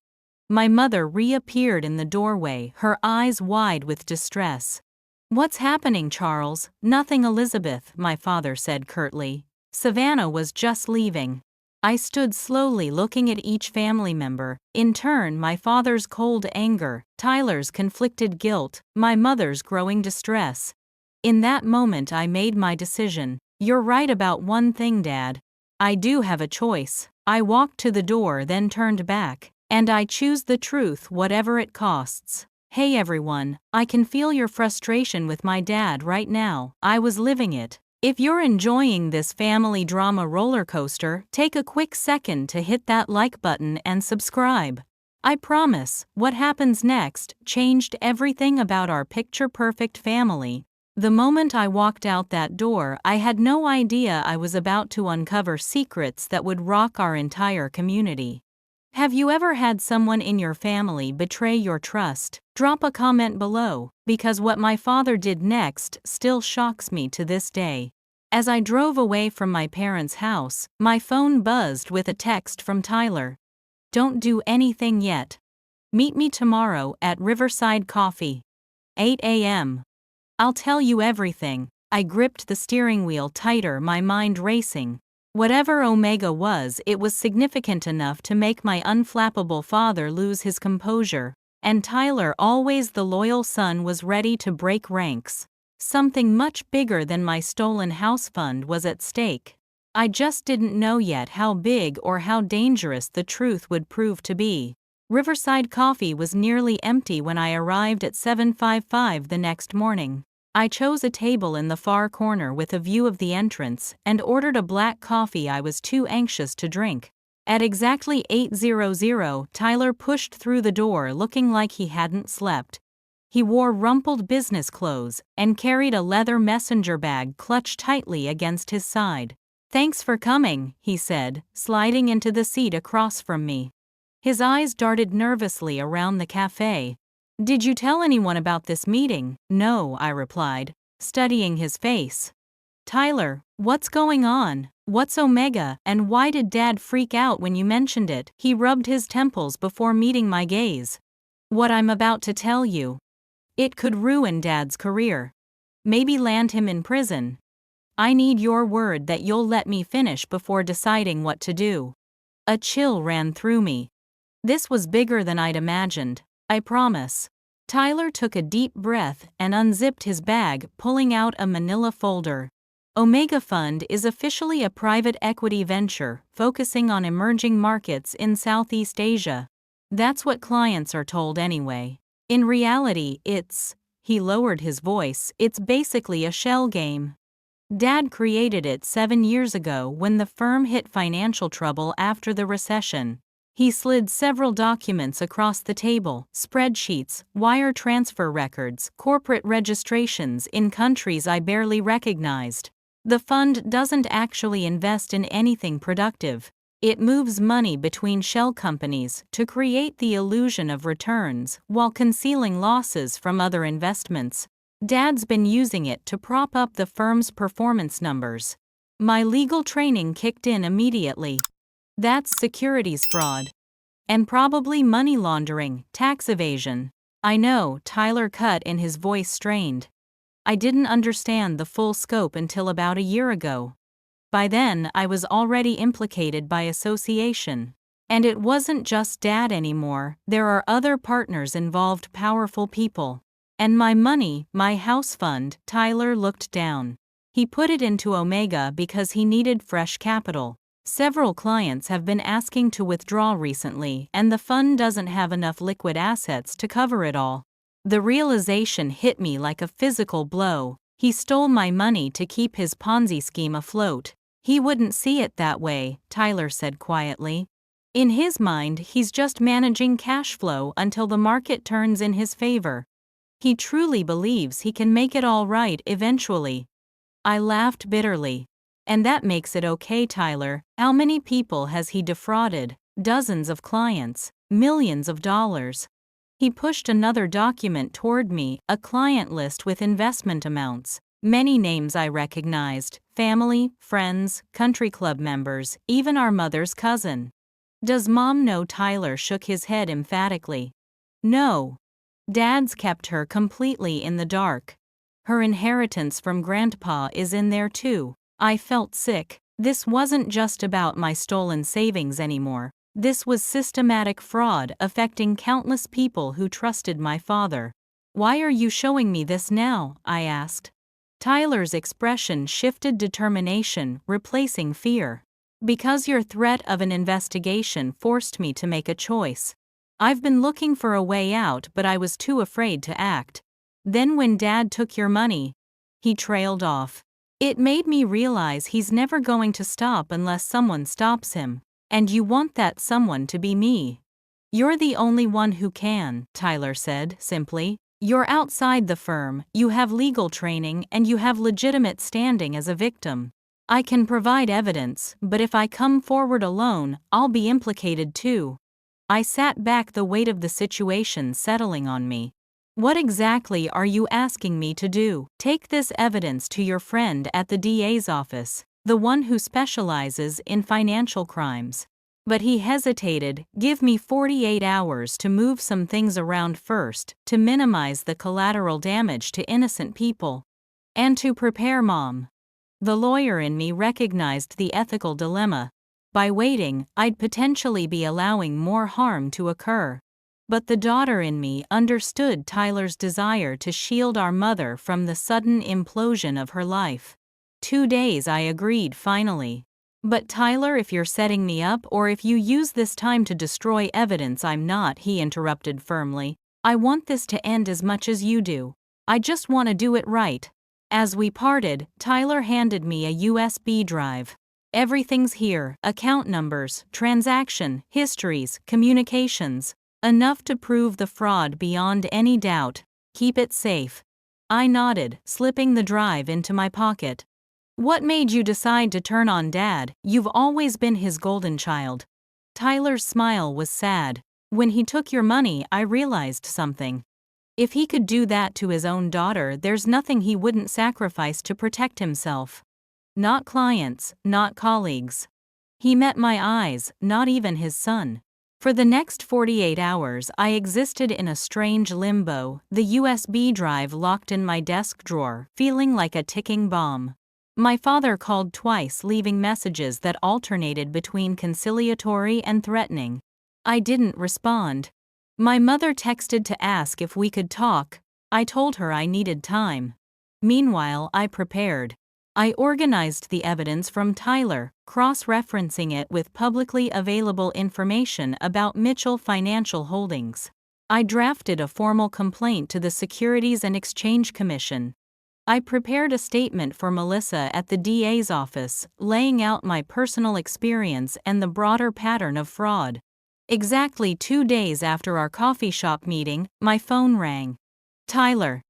My mother reappeared in the doorway, her eyes wide with distress. What's happening, Charles? Nothing, Elizabeth, my father said curtly. Savannah was just leaving. I stood slowly looking at each family member, in turn my father's cold anger, Tyler's conflicted guilt, my mother's growing distress. In that moment I made my decision. You're right about one thing, Dad. I do have a choice. I walked to the door then turned back. And I choose the truth whatever it costs. Hey everyone, I can feel your frustration with my dad right now. I was living it. If you're enjoying this family drama roller coaster, take a quick second to hit that like button and subscribe. I promise, what happens next changed everything about our picture-perfect family. The moment I walked out that door, I had no idea I was about to uncover secrets that would rock our entire community. Have you ever had someone in your family betray your trust? Drop a comment below, because what my father did next still shocks me to this day. As I drove away from my parents' house, my phone buzzed with a text from Tyler. Don't do anything yet. Meet me tomorrow at Riverside Coffee. 8 a.m. I'll tell you everything. I gripped the steering wheel tighter, my mind racing. Whatever Omega was, it was significant enough to make my unflappable father lose his composure, and Tyler, always the loyal son, was ready to break ranks. Something much bigger than my stolen house fund was at stake. I just didn't know yet how big or how dangerous the truth would prove to be. Riverside Coffee was nearly empty when I arrived at 7:55 the next morning. I chose a table in the far corner with a view of the entrance and ordered a black coffee I was too anxious to drink. At exactly 8:00, Tyler pushed through the door looking like he hadn't slept. He wore rumpled business clothes and carried a leather messenger bag clutched tightly against his side. Thanks for coming, he said, sliding into the seat across from me. His eyes darted nervously around the cafe. Did you tell anyone about this meeting? No, I replied, studying his face. Tyler, what's going on? What's Omega, and why did Dad freak out when you mentioned it? He rubbed his temples before meeting my gaze. What I'm about to tell you. It could ruin Dad's career. Maybe land him in prison. I need your word that you'll let me finish before deciding what to do. A chill ran through me. This was bigger than I'd imagined. I promise. Tyler took a deep breath and unzipped his bag, pulling out a manila folder. Omega Fund is officially a private equity venture focusing on emerging markets in Southeast Asia. That's what clients are told anyway. In reality, he lowered his voice, it's basically a shell game. Dad created it 7 years ago when the firm hit financial trouble after the recession. He slid several documents across the table, spreadsheets, wire transfer records, corporate registrations in countries I barely recognized. The fund doesn't actually invest in anything productive. It moves money between shell companies to create the illusion of returns while concealing losses from other investments. Dad's been using it to prop up the firm's performance numbers. My legal training kicked in immediately. That's securities fraud. And probably money laundering, tax evasion. I know, Tyler cut in, his voice strained. I didn't understand the full scope until about a year ago. By then, I was already implicated by association. And it wasn't just Dad anymore, there are other partners involved, powerful people. And my money, my house fund, Tyler looked down. He put it into Omega because he needed fresh capital. Several clients have been asking to withdraw recently, and the fund doesn't have enough liquid assets to cover it all. The realization hit me like a physical blow. He stole my money to keep his Ponzi scheme afloat. He wouldn't see it that way, Tyler said quietly. In his mind, he's just managing cash flow until the market turns in his favor. He truly believes he can make it all right eventually. I laughed bitterly. And that makes it okay, Tyler. How many people has he defrauded? Dozens of clients, millions of dollars. He pushed another document toward me, a client list with investment amounts. Many names I recognized, family, friends, country club members, even our mother's cousin. Does Mom know? Tyler shook his head emphatically. No. Dad's kept her completely in the dark. Her inheritance from Grandpa is in there too. I felt sick. This wasn't just about my stolen savings anymore. This was systematic fraud affecting countless people who trusted my father. Why are you showing me this now? I asked. Tyler's expression shifted, determination replacing fear. Because your threat of an investigation forced me to make a choice. I've been looking for a way out, but I was too afraid to act. Then when Dad took your money, he trailed off. It made me realize he's never going to stop unless someone stops him. And you want that someone to be me. You're the only one who can, Tyler said simply. You're outside the firm, you have legal training, and you have legitimate standing as a victim. I can provide evidence, but if I come forward alone, I'll be implicated too. I sat back, the weight of the situation settling on me. What exactly are you asking me to do? Take this evidence to your friend at the DA's office, the one who specializes in financial crimes. But he hesitated. Give me 48 hours to move some things around first, to minimize the collateral damage to innocent people. And to prepare Mom. The lawyer in me recognized the ethical dilemma. By waiting, I'd potentially be allowing more harm to occur. But the daughter in me understood Tyler's desire to shield our mother from the sudden implosion of her life. 2 days, I agreed finally. But Tyler, if you're setting me up or if you use this time to destroy evidence, I'm not, he interrupted firmly. I want this to end as much as you do. I just want to do it right. As we parted, Tyler handed me a USB drive. Everything's here, account numbers, transaction, histories, communications. Enough to prove the fraud beyond any doubt. Keep it safe. I nodded, slipping the drive into my pocket. What made you decide to turn on Dad? You've always been his golden child. Tyler's smile was sad. When he took your money, I realized something. If he could do that to his own daughter, there's nothing he wouldn't sacrifice to protect himself. Not clients, not colleagues. He met my eyes, not even his son. For the next 48 hours, I existed in a strange limbo, the USB drive locked in my desk drawer, feeling like a ticking bomb. My father called twice, leaving messages that alternated between conciliatory and threatening. I didn't respond. My mother texted to ask if we could talk. I told her I needed time. Meanwhile, I prepared. I organized the evidence from Tyler, cross-referencing it with publicly available information about Mitchell Financial Holdings. I drafted a formal complaint to the Securities and Exchange Commission. I prepared a statement for Melissa at the DA's office, laying out my personal experience and the broader pattern of fraud. Exactly 2 days after our coffee shop meeting, my phone rang. Tyler.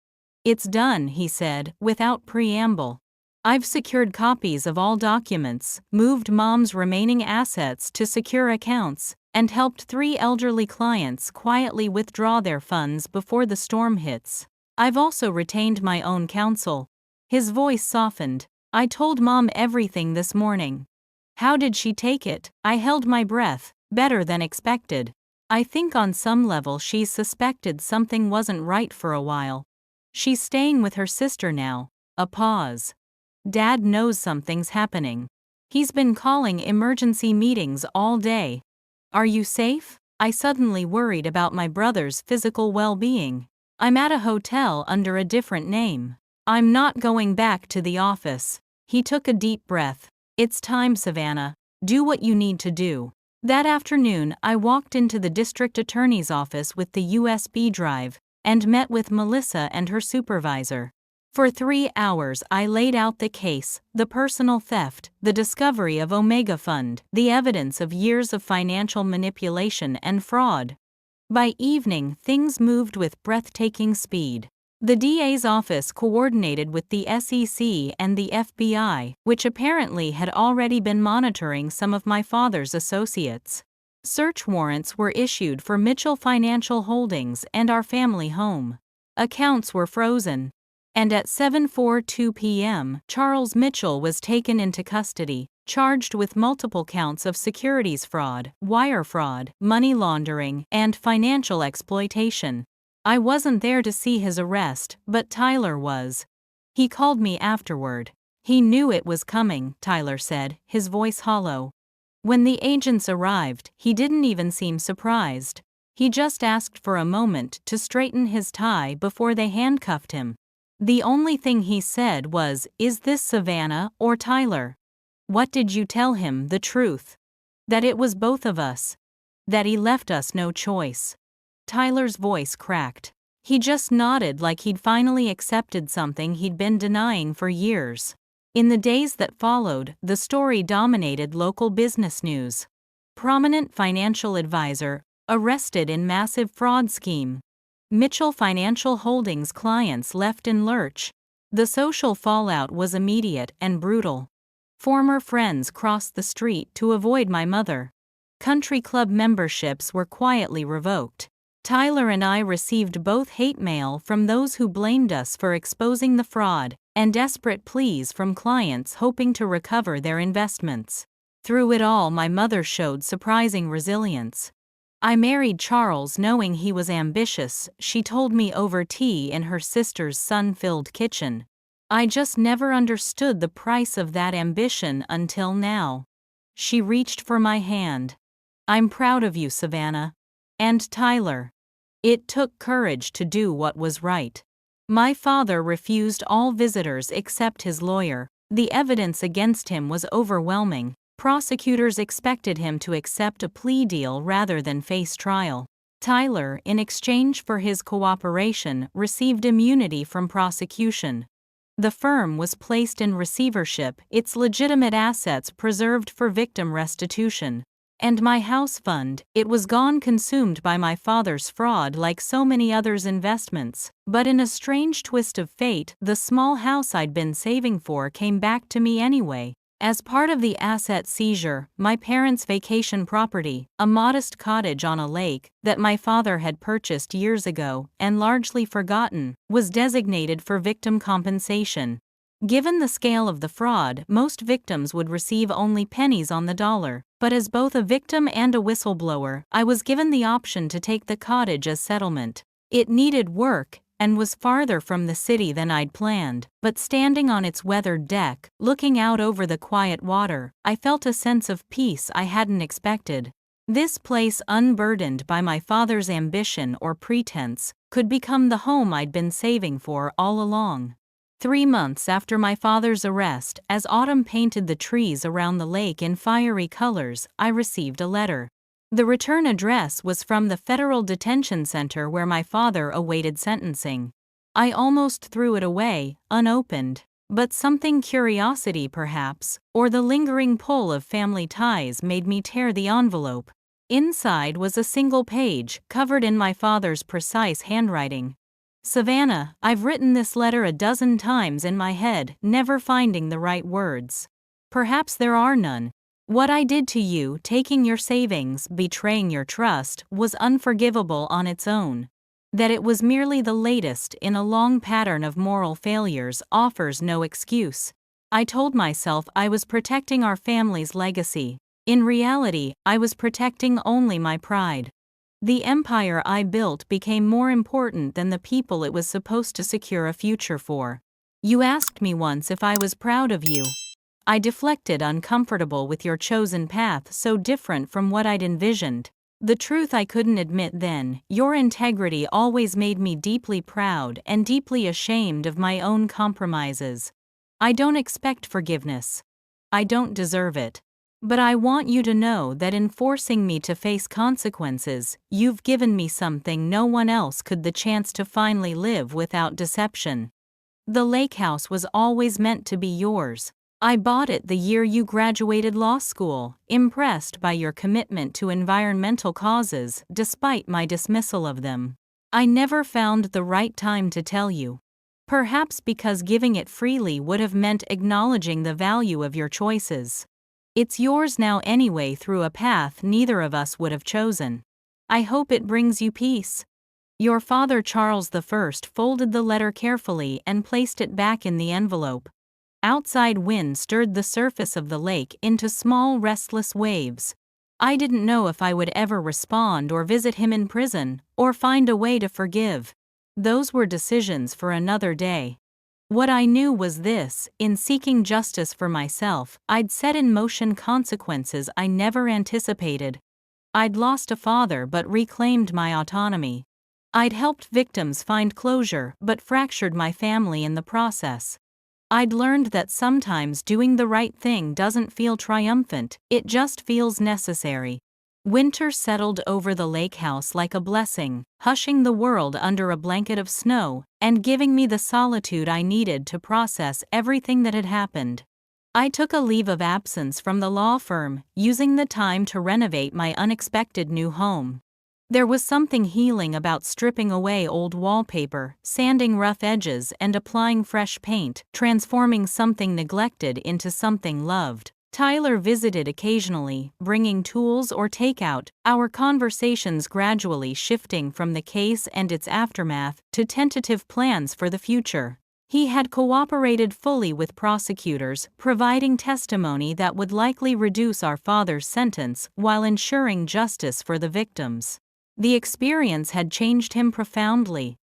It's done, he said, without preamble. I've secured copies of all documents, moved Mom's remaining assets to secure accounts, and helped 3 elderly clients quietly withdraw their funds before the storm hits. I've also retained my own counsel. His voice softened. I told Mom everything this morning. How did she take it? I held my breath. Better than expected. I think on some level she's suspected something wasn't right for a while. She's staying with her sister now. A pause. Dad knows something's happening. He's been calling emergency meetings all day. Are you safe? I suddenly worried about my brother's physical well-being. I'm at a hotel under a different name. I'm not going back to the office. He took a deep breath. It's time, Savannah. Do what you need to do. That afternoon, I walked into the district attorney's office with the USB drive and met with Melissa and her supervisor. For 3 hours I laid out the case, the personal theft, the discovery of Omega Fund, the evidence of years of financial manipulation and fraud. By evening, things moved with breathtaking speed. The DA's office coordinated with the SEC and the FBI, which apparently had already been monitoring some of my father's associates. Search warrants were issued for Mitchell Financial Holdings and our family home. Accounts were frozen. And at 7:42 p.m., Charles Mitchell was taken into custody, charged with multiple counts of securities fraud, wire fraud, money laundering, and financial exploitation. I wasn't there to see his arrest, but Tyler was. He called me afterward. He knew it was coming, Tyler said, his voice hollow. When the agents arrived, he didn't even seem surprised. He just asked for a moment to straighten his tie before they handcuffed him. The only thing he said was, "Is this Savannah or Tyler?" What did you tell him? The truth. That it was both of us. That he left us no choice. Tyler's voice cracked. He just nodded like he'd finally accepted something he'd been denying for years. In the days that followed, the story dominated local business news. Prominent financial advisor, arrested in massive fraud scheme. Mitchell Financial Holdings clients left in lurch. The social fallout was immediate and brutal. Former friends crossed the street to avoid my mother. Country club memberships were quietly revoked. Tyler and I received both hate mail from those who blamed us for exposing the fraud, and desperate pleas from clients hoping to recover their investments. Through it all, my mother showed surprising resilience. I married Charles knowing he was ambitious, she told me over tea in her sister's sun-filled kitchen. I just never understood the price of that ambition until now. She reached for my hand. I'm proud of you, Savannah. And Tyler. It took courage to do what was right. My father refused all visitors except his lawyer. The evidence against him was overwhelming. Prosecutors expected him to accept a plea deal rather than face trial. Tyler, in exchange for his cooperation, received immunity from prosecution. The firm was placed in receivership, its legitimate assets preserved for victim restitution. And my house fund, it was gone, consumed by my father's fraud like so many others' investments. But in a strange twist of fate, the small house I'd been saving for came back to me anyway. As part of the asset seizure, my parents' vacation property, a modest cottage on a lake that my father had purchased years ago and largely forgotten, was designated for victim compensation. Given the scale of the fraud, most victims would receive only pennies on the dollar, but as both a victim and a whistleblower, I was given the option to take the cottage as settlement. It needed work and was farther from the city than I'd planned, but standing on its weathered deck, looking out over the quiet water, I felt a sense of peace I hadn't expected. This place, unburdened by my father's ambition or pretense, could become the home I'd been saving for all along. 3 months after my father's arrest, as autumn painted the trees around the lake in fiery colors, I received a letter. The return address was from the federal detention center where my father awaited sentencing. I almost threw it away, unopened. But something, curiosity perhaps, or the lingering pull of family ties, made me tear the envelope. Inside was a single page, covered in my father's precise handwriting. Savannah, I've written this letter a dozen times in my head, never finding the right words. Perhaps there are none. What I did to you, taking your savings, betraying your trust, was unforgivable on its own. That it was merely the latest in a long pattern of moral failures offers no excuse. I told myself I was protecting our family's legacy. In reality, I was protecting only my pride. The empire I built became more important than the people it was supposed to secure a future for. You asked me once if I was proud of you. I deflected, uncomfortable with your chosen path so different from what I'd envisioned. The truth I couldn't admit then: your integrity always made me deeply proud and deeply ashamed of my own compromises. I don't expect forgiveness. I don't deserve it. But I want you to know that in forcing me to face consequences, you've given me something no one else could: the chance to finally live without deception. The lake house was always meant to be yours. I bought it the year you graduated law school, impressed by your commitment to environmental causes despite my dismissal of them. I never found the right time to tell you. Perhaps because giving it freely would have meant acknowledging the value of your choices. It's yours now anyway, through a path neither of us would have chosen. I hope it brings you peace. Your father, Charles I, folded the letter carefully and placed it back in the envelope. Outside wind stirred the surface of the lake into small, restless waves. I didn't know if I would ever respond or visit him in prison, or find a way to forgive. Those were decisions for another day. What I knew was this: in seeking justice for myself, I'd set in motion consequences I never anticipated. I'd lost a father but reclaimed my autonomy. I'd helped victims find closure but fractured my family in the process. I'd learned that sometimes doing the right thing doesn't feel triumphant, it just feels necessary. Winter settled over the lake house like a blessing, hushing the world under a blanket of snow and giving me the solitude I needed to process everything that had happened. I took a leave of absence from the law firm, using the time to renovate my unexpected new home. There was something healing about stripping away old wallpaper, sanding rough edges, and applying fresh paint, transforming something neglected into something loved. Tyler visited occasionally, bringing tools or takeout, our conversations gradually shifting from the case and its aftermath to tentative plans for the future. He had cooperated fully with prosecutors, providing testimony that would likely reduce our father's sentence while ensuring justice for the victims. The experience had changed him profoundly.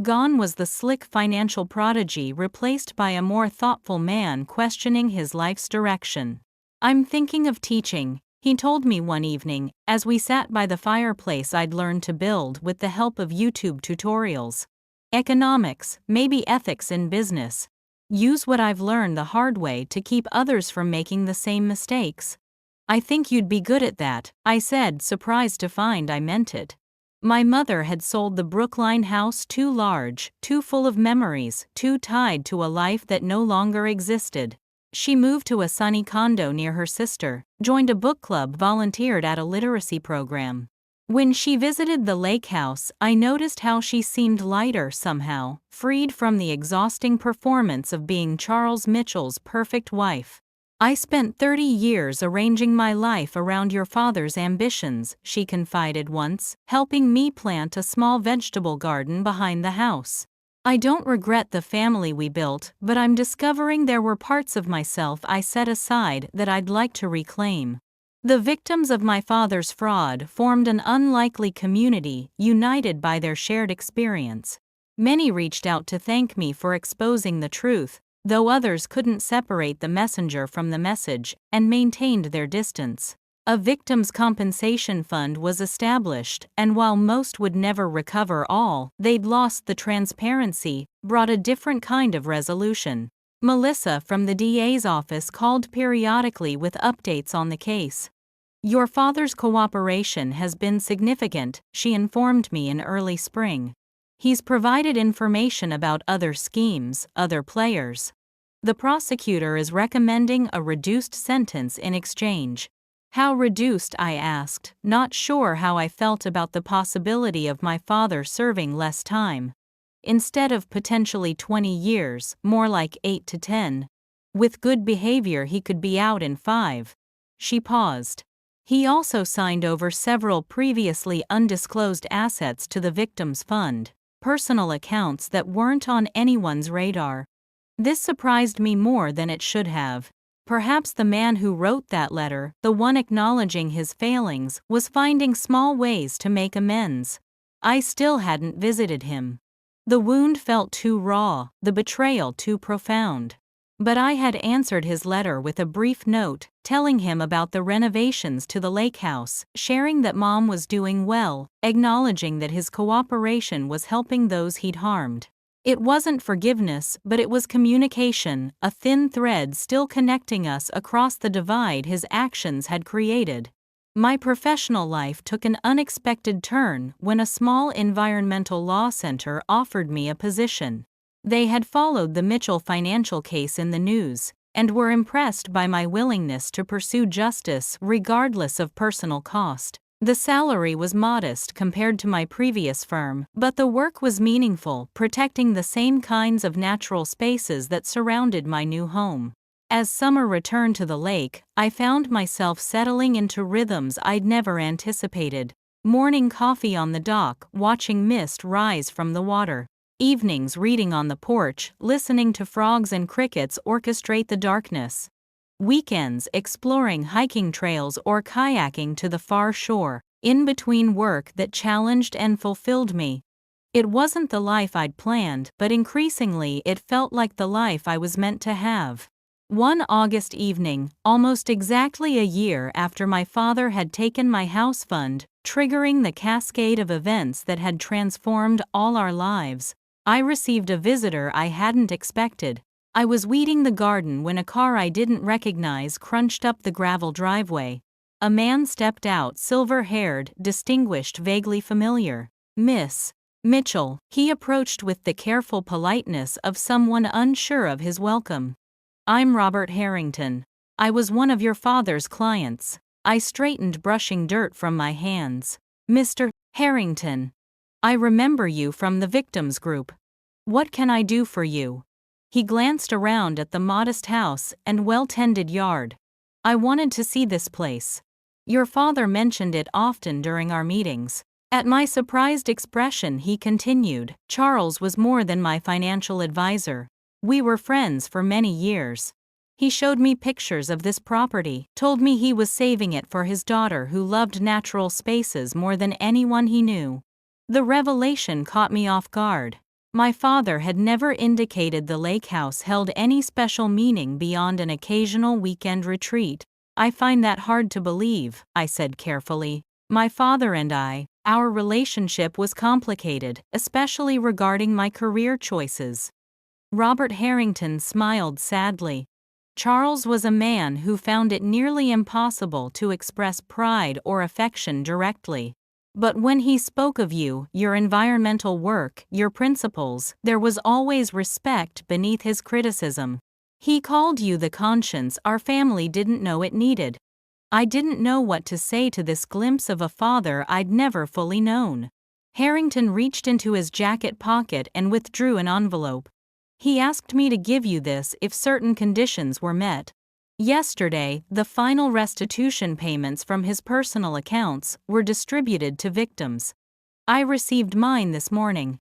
Gone was the slick financial prodigy, replaced by a more thoughtful man questioning his life's direction. "I'm thinking of teaching," he told me one evening, as we sat by the fireplace I'd learned to build with the help of YouTube tutorials. "Economics, maybe ethics in business. Use what I've learned the hard way to keep others from making the same mistakes." "I think you'd be good at that," I said, surprised to find I meant it. My mother had sold the Brookline house, too large, too full of memories, too tied to a life that no longer existed. She moved to a sunny condo near her sister, joined a book club, volunteered at a literacy program. When she visited the lake house, I noticed how she seemed lighter somehow, freed from the exhausting performance of being Charles Mitchell's perfect wife. "I spent 30 years arranging my life around your father's ambitions," she confided once, helping me plant a small vegetable garden behind the house. "I don't regret the family we built, but I'm discovering there were parts of myself I set aside that I'd like to reclaim." The victims of my father's fraud formed an unlikely community, united by their shared experience. Many reached out to thank me for exposing the truth, though others couldn't separate the messenger from the message and maintained their distance. A victims' compensation fund was established, and while most would never recover all they'd lost, the transparency brought a different kind of resolution. Melissa from the DA's office called periodically with updates on the case. "Your father's cooperation has been significant," she informed me in early spring. "He's provided information about other schemes, other players. The prosecutor is recommending a reduced sentence in exchange." "How reduced?" I asked, not sure how I felt about the possibility of my father serving less time. "Instead of potentially 20 years, more like 8 to 10. With good behavior he could be out in 5. She paused. He also signed over several previously undisclosed assets to the victim's fund, personal accounts that weren't on anyone's radar. This surprised me more than it should have. Perhaps the man who wrote that letter, the one acknowledging his failings, was finding small ways to make amends. I still hadn't visited him. The wound felt too raw, the betrayal too profound. But I had answered his letter with a brief note, telling him about the renovations to the lake house, sharing that Mom was doing well, acknowledging that his cooperation was helping those he'd harmed. It wasn't forgiveness, but it was communication, a thin thread still connecting us across the divide his actions had created. My professional life took an unexpected turn when a small environmental law center offered me a position. They had followed the Mitchell financial case in the news, and were impressed by my willingness to pursue justice regardless of personal cost. The salary was modest compared to my previous firm, but the work was meaningful, protecting the same kinds of natural spaces that surrounded my new home. As summer returned to the lake, I found myself settling into rhythms I'd never anticipated. Morning coffee on the dock, watching mist rise from the water. Evenings reading on the porch, listening to frogs and crickets orchestrate the darkness. Weekends exploring hiking trails or kayaking to the far shore, in between work that challenged and fulfilled me. It wasn't the life I'd planned, but increasingly it felt like the life I was meant to have. One August evening, almost exactly a year after my father had taken my house fund, triggering the cascade of events that had transformed all our lives, I received a visitor I hadn't expected. I was weeding the garden when a car I didn't recognize crunched up the gravel driveway. A man stepped out, silver-haired, distinguished, vaguely familiar. "Miss Mitchell," he approached with the careful politeness of someone unsure of his welcome. "I'm Robert Harrington. I was one of your father's clients." I straightened, brushing dirt from my hands. "Mr. Harrington, I remember you from the victims group. What can I do for you?" He glanced around at the modest house and well-tended yard. "I wanted to see this place. Your father mentioned it often during our meetings." At my surprised expression, he continued, "Charles was more than my financial advisor. We were friends for many years. He showed me pictures of this property, told me he was saving it for his daughter who loved natural spaces more than anyone he knew." The revelation caught me off guard. My father had never indicated the lake house held any special meaning beyond an occasional weekend retreat. "I find that hard to believe," I said carefully. "My father and our relationship was complicated, especially regarding my career choices." Robert Harrington smiled sadly. "Charles was a man who found it nearly impossible to express pride or affection directly. But when he spoke of you, your environmental work, your principles, there was always respect beneath his criticism. He called you the conscience our family didn't know it needed." I didn't know what to say to this glimpse of a father I'd never fully known. Harrington reached into his jacket pocket and withdrew an envelope. "He asked me to give you this if certain conditions were met. Yesterday, the final restitution payments from his personal accounts were distributed to victims. I received mine this morning."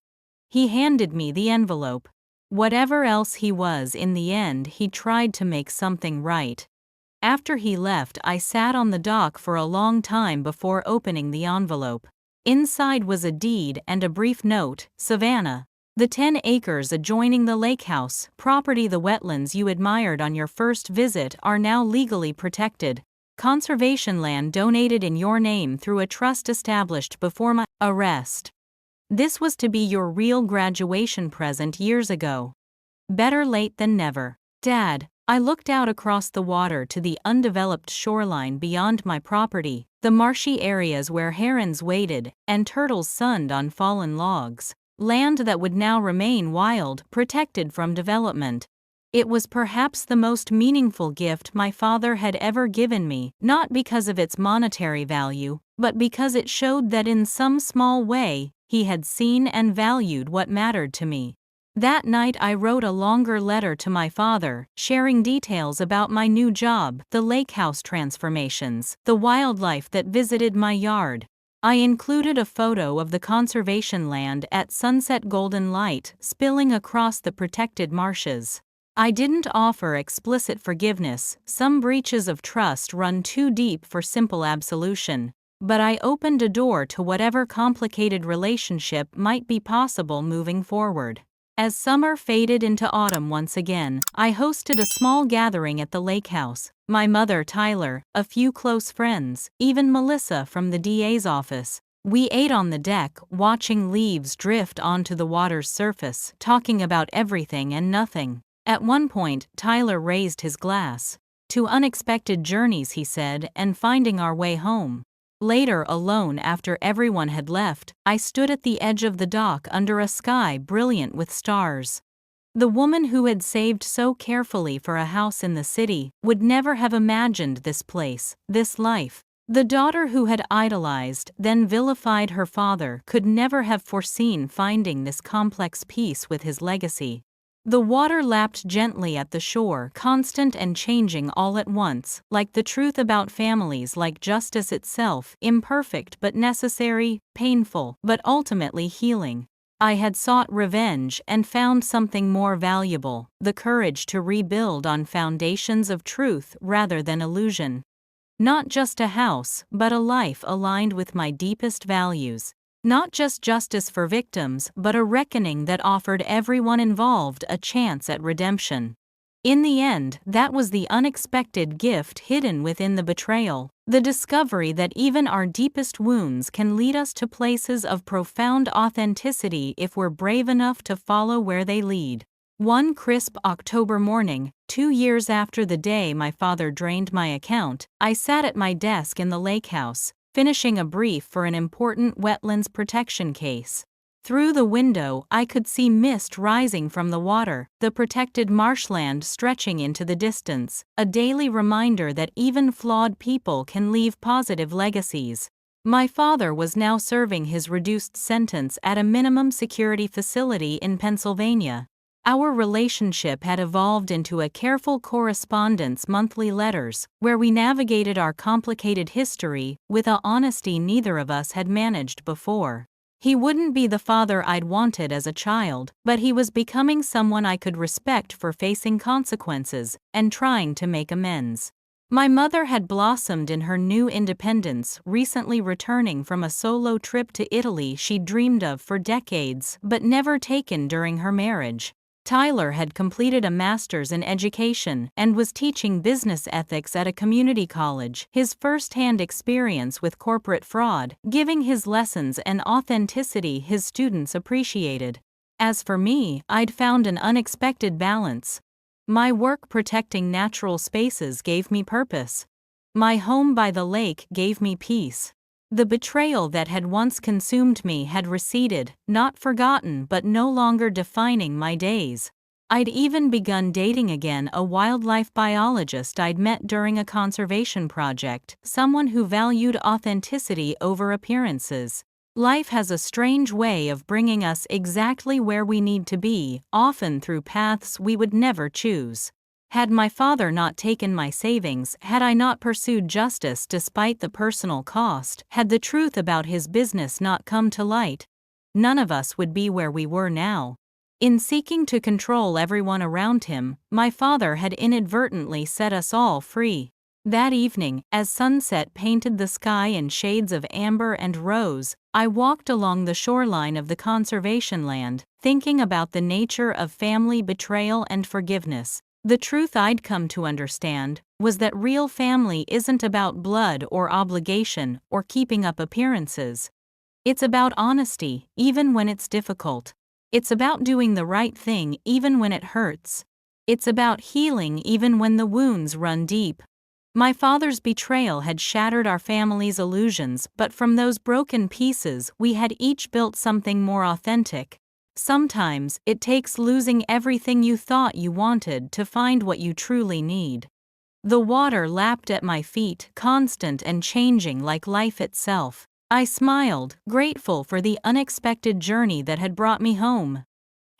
He handed me the envelope. Whatever else he was, in the end he tried to make something right. After he left, I sat on the dock for a long time before opening the envelope. Inside was a deed and a brief note: "Savannah, the 10 acres adjoining the lake house property, the wetlands you admired on your first visit, are now legally protected. Conservation land donated in your name through a trust established before my arrest. This was to be your real graduation present years ago. Better late than never. Dad." I looked out across the water to the undeveloped shoreline beyond my property, the marshy areas where herons waded and turtles sunned on fallen logs. Land that would now remain wild, protected from development. It was perhaps the most meaningful gift my father had ever given me, not because of its monetary value, but because it showed that in some small way, he had seen and valued what mattered to me. That night I wrote a longer letter to my father, sharing details about my new job, the lake house transformations, the wildlife that visited my yard. I included a photo of the conservation land at sunset, golden light spilling across the protected marshes. I didn't offer explicit forgiveness, some breaches of trust run too deep for simple absolution, but I opened a door to whatever complicated relationship might be possible moving forward. As summer faded into autumn once again, I hosted a small gathering at the lake house. My mother, Tyler, a few close friends, even Melissa from the DA's office. We ate on the deck, watching leaves drift onto the water's surface, talking about everything and nothing. At one point, Tyler raised his glass. "To unexpected journeys," he said, "and finding our way home." Later, alone after everyone had left, I stood at the edge of the dock under a sky brilliant with stars. The woman who had saved so carefully for a house in the city would never have imagined this place, this life. The daughter who had idolized, then vilified her father could never have foreseen finding this complex piece with his legacy. The water lapped gently at the shore, constant and changing all at once, like the truth about families, like justice itself, imperfect but necessary, painful but ultimately healing. I had sought revenge and found something more valuable, the courage to rebuild on foundations of truth rather than illusion. Not just a house, but a life aligned with my deepest values. Not just justice for victims, but a reckoning that offered everyone involved a chance at redemption. In the end, that was the unexpected gift hidden within the betrayal, the discovery that even our deepest wounds can lead us to places of profound authenticity if we're brave enough to follow where they lead. One crisp October morning, 2 years after the day my father drained my account, I sat at my desk in the lake house, finishing a brief for an important wetlands protection case. Through the window, I could see mist rising from the water, the protected marshland stretching into the distance, a daily reminder that even flawed people can leave positive legacies. My father was now serving his reduced sentence at a minimum security facility in Pennsylvania. Our relationship had evolved into a careful correspondence, monthly letters, where we navigated our complicated history with a honesty neither of us had managed before. He wouldn't be the father I'd wanted as a child, but he was becoming someone I could respect for facing consequences and trying to make amends. My mother had blossomed in her new independence, recently returning from a solo trip to Italy she'd dreamed of for decades but never taken during her marriage. Tyler had completed a master's in education and was teaching business ethics at a community college, his first-hand experience with corporate fraud, giving his lessons an authenticity his students appreciated. As for me, I'd found an unexpected balance. My work protecting natural spaces gave me purpose. My home by the lake gave me peace. The betrayal that had once consumed me had receded, not forgotten but no longer defining my days. I'd even begun dating again, a wildlife biologist I'd met during a conservation project, someone who valued authenticity over appearances. Life has a strange way of bringing us exactly where we need to be, often through paths we would never choose. Had my father not taken my savings, had I not pursued justice despite the personal cost, had the truth about his business not come to light, none of us would be where we were now. In seeking to control everyone around him, my father had inadvertently set us all free. That evening, as sunset painted the sky in shades of amber and rose, I walked along the shoreline of the conservation land, thinking about the nature of family betrayal and forgiveness. The truth I'd come to understand was that real family isn't about blood or obligation or keeping up appearances. It's about honesty, even when it's difficult. It's about doing the right thing even when it hurts. It's about healing even when the wounds run deep. My father's betrayal had shattered our family's illusions, but from those broken pieces we had each built something more authentic. Sometimes, it takes losing everything you thought you wanted to find what you truly need. The water lapped at my feet, constant and changing like life itself. I smiled, grateful for the unexpected journey that had brought me home.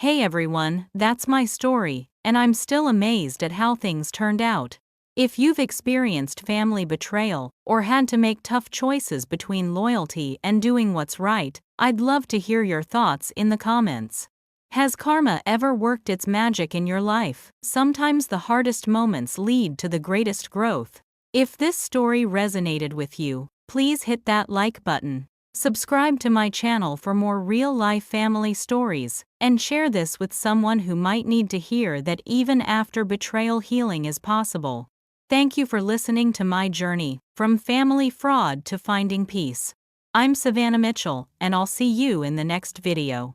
Hey everyone, that's my story, and I'm still amazed at how things turned out. If you've experienced family betrayal or had to make tough choices between loyalty and doing what's right, I'd love to hear your thoughts in the comments. Has karma ever worked its magic in your life? Sometimes the hardest moments lead to the greatest growth. If this story resonated with you, please hit that like button. Subscribe to my channel for more real-life family stories, and share this with someone who might need to hear that even after betrayal, healing is possible. Thank you for listening to my journey, from family fraud to finding peace. I'm Savannah Mitchell, and I'll see you in the next video.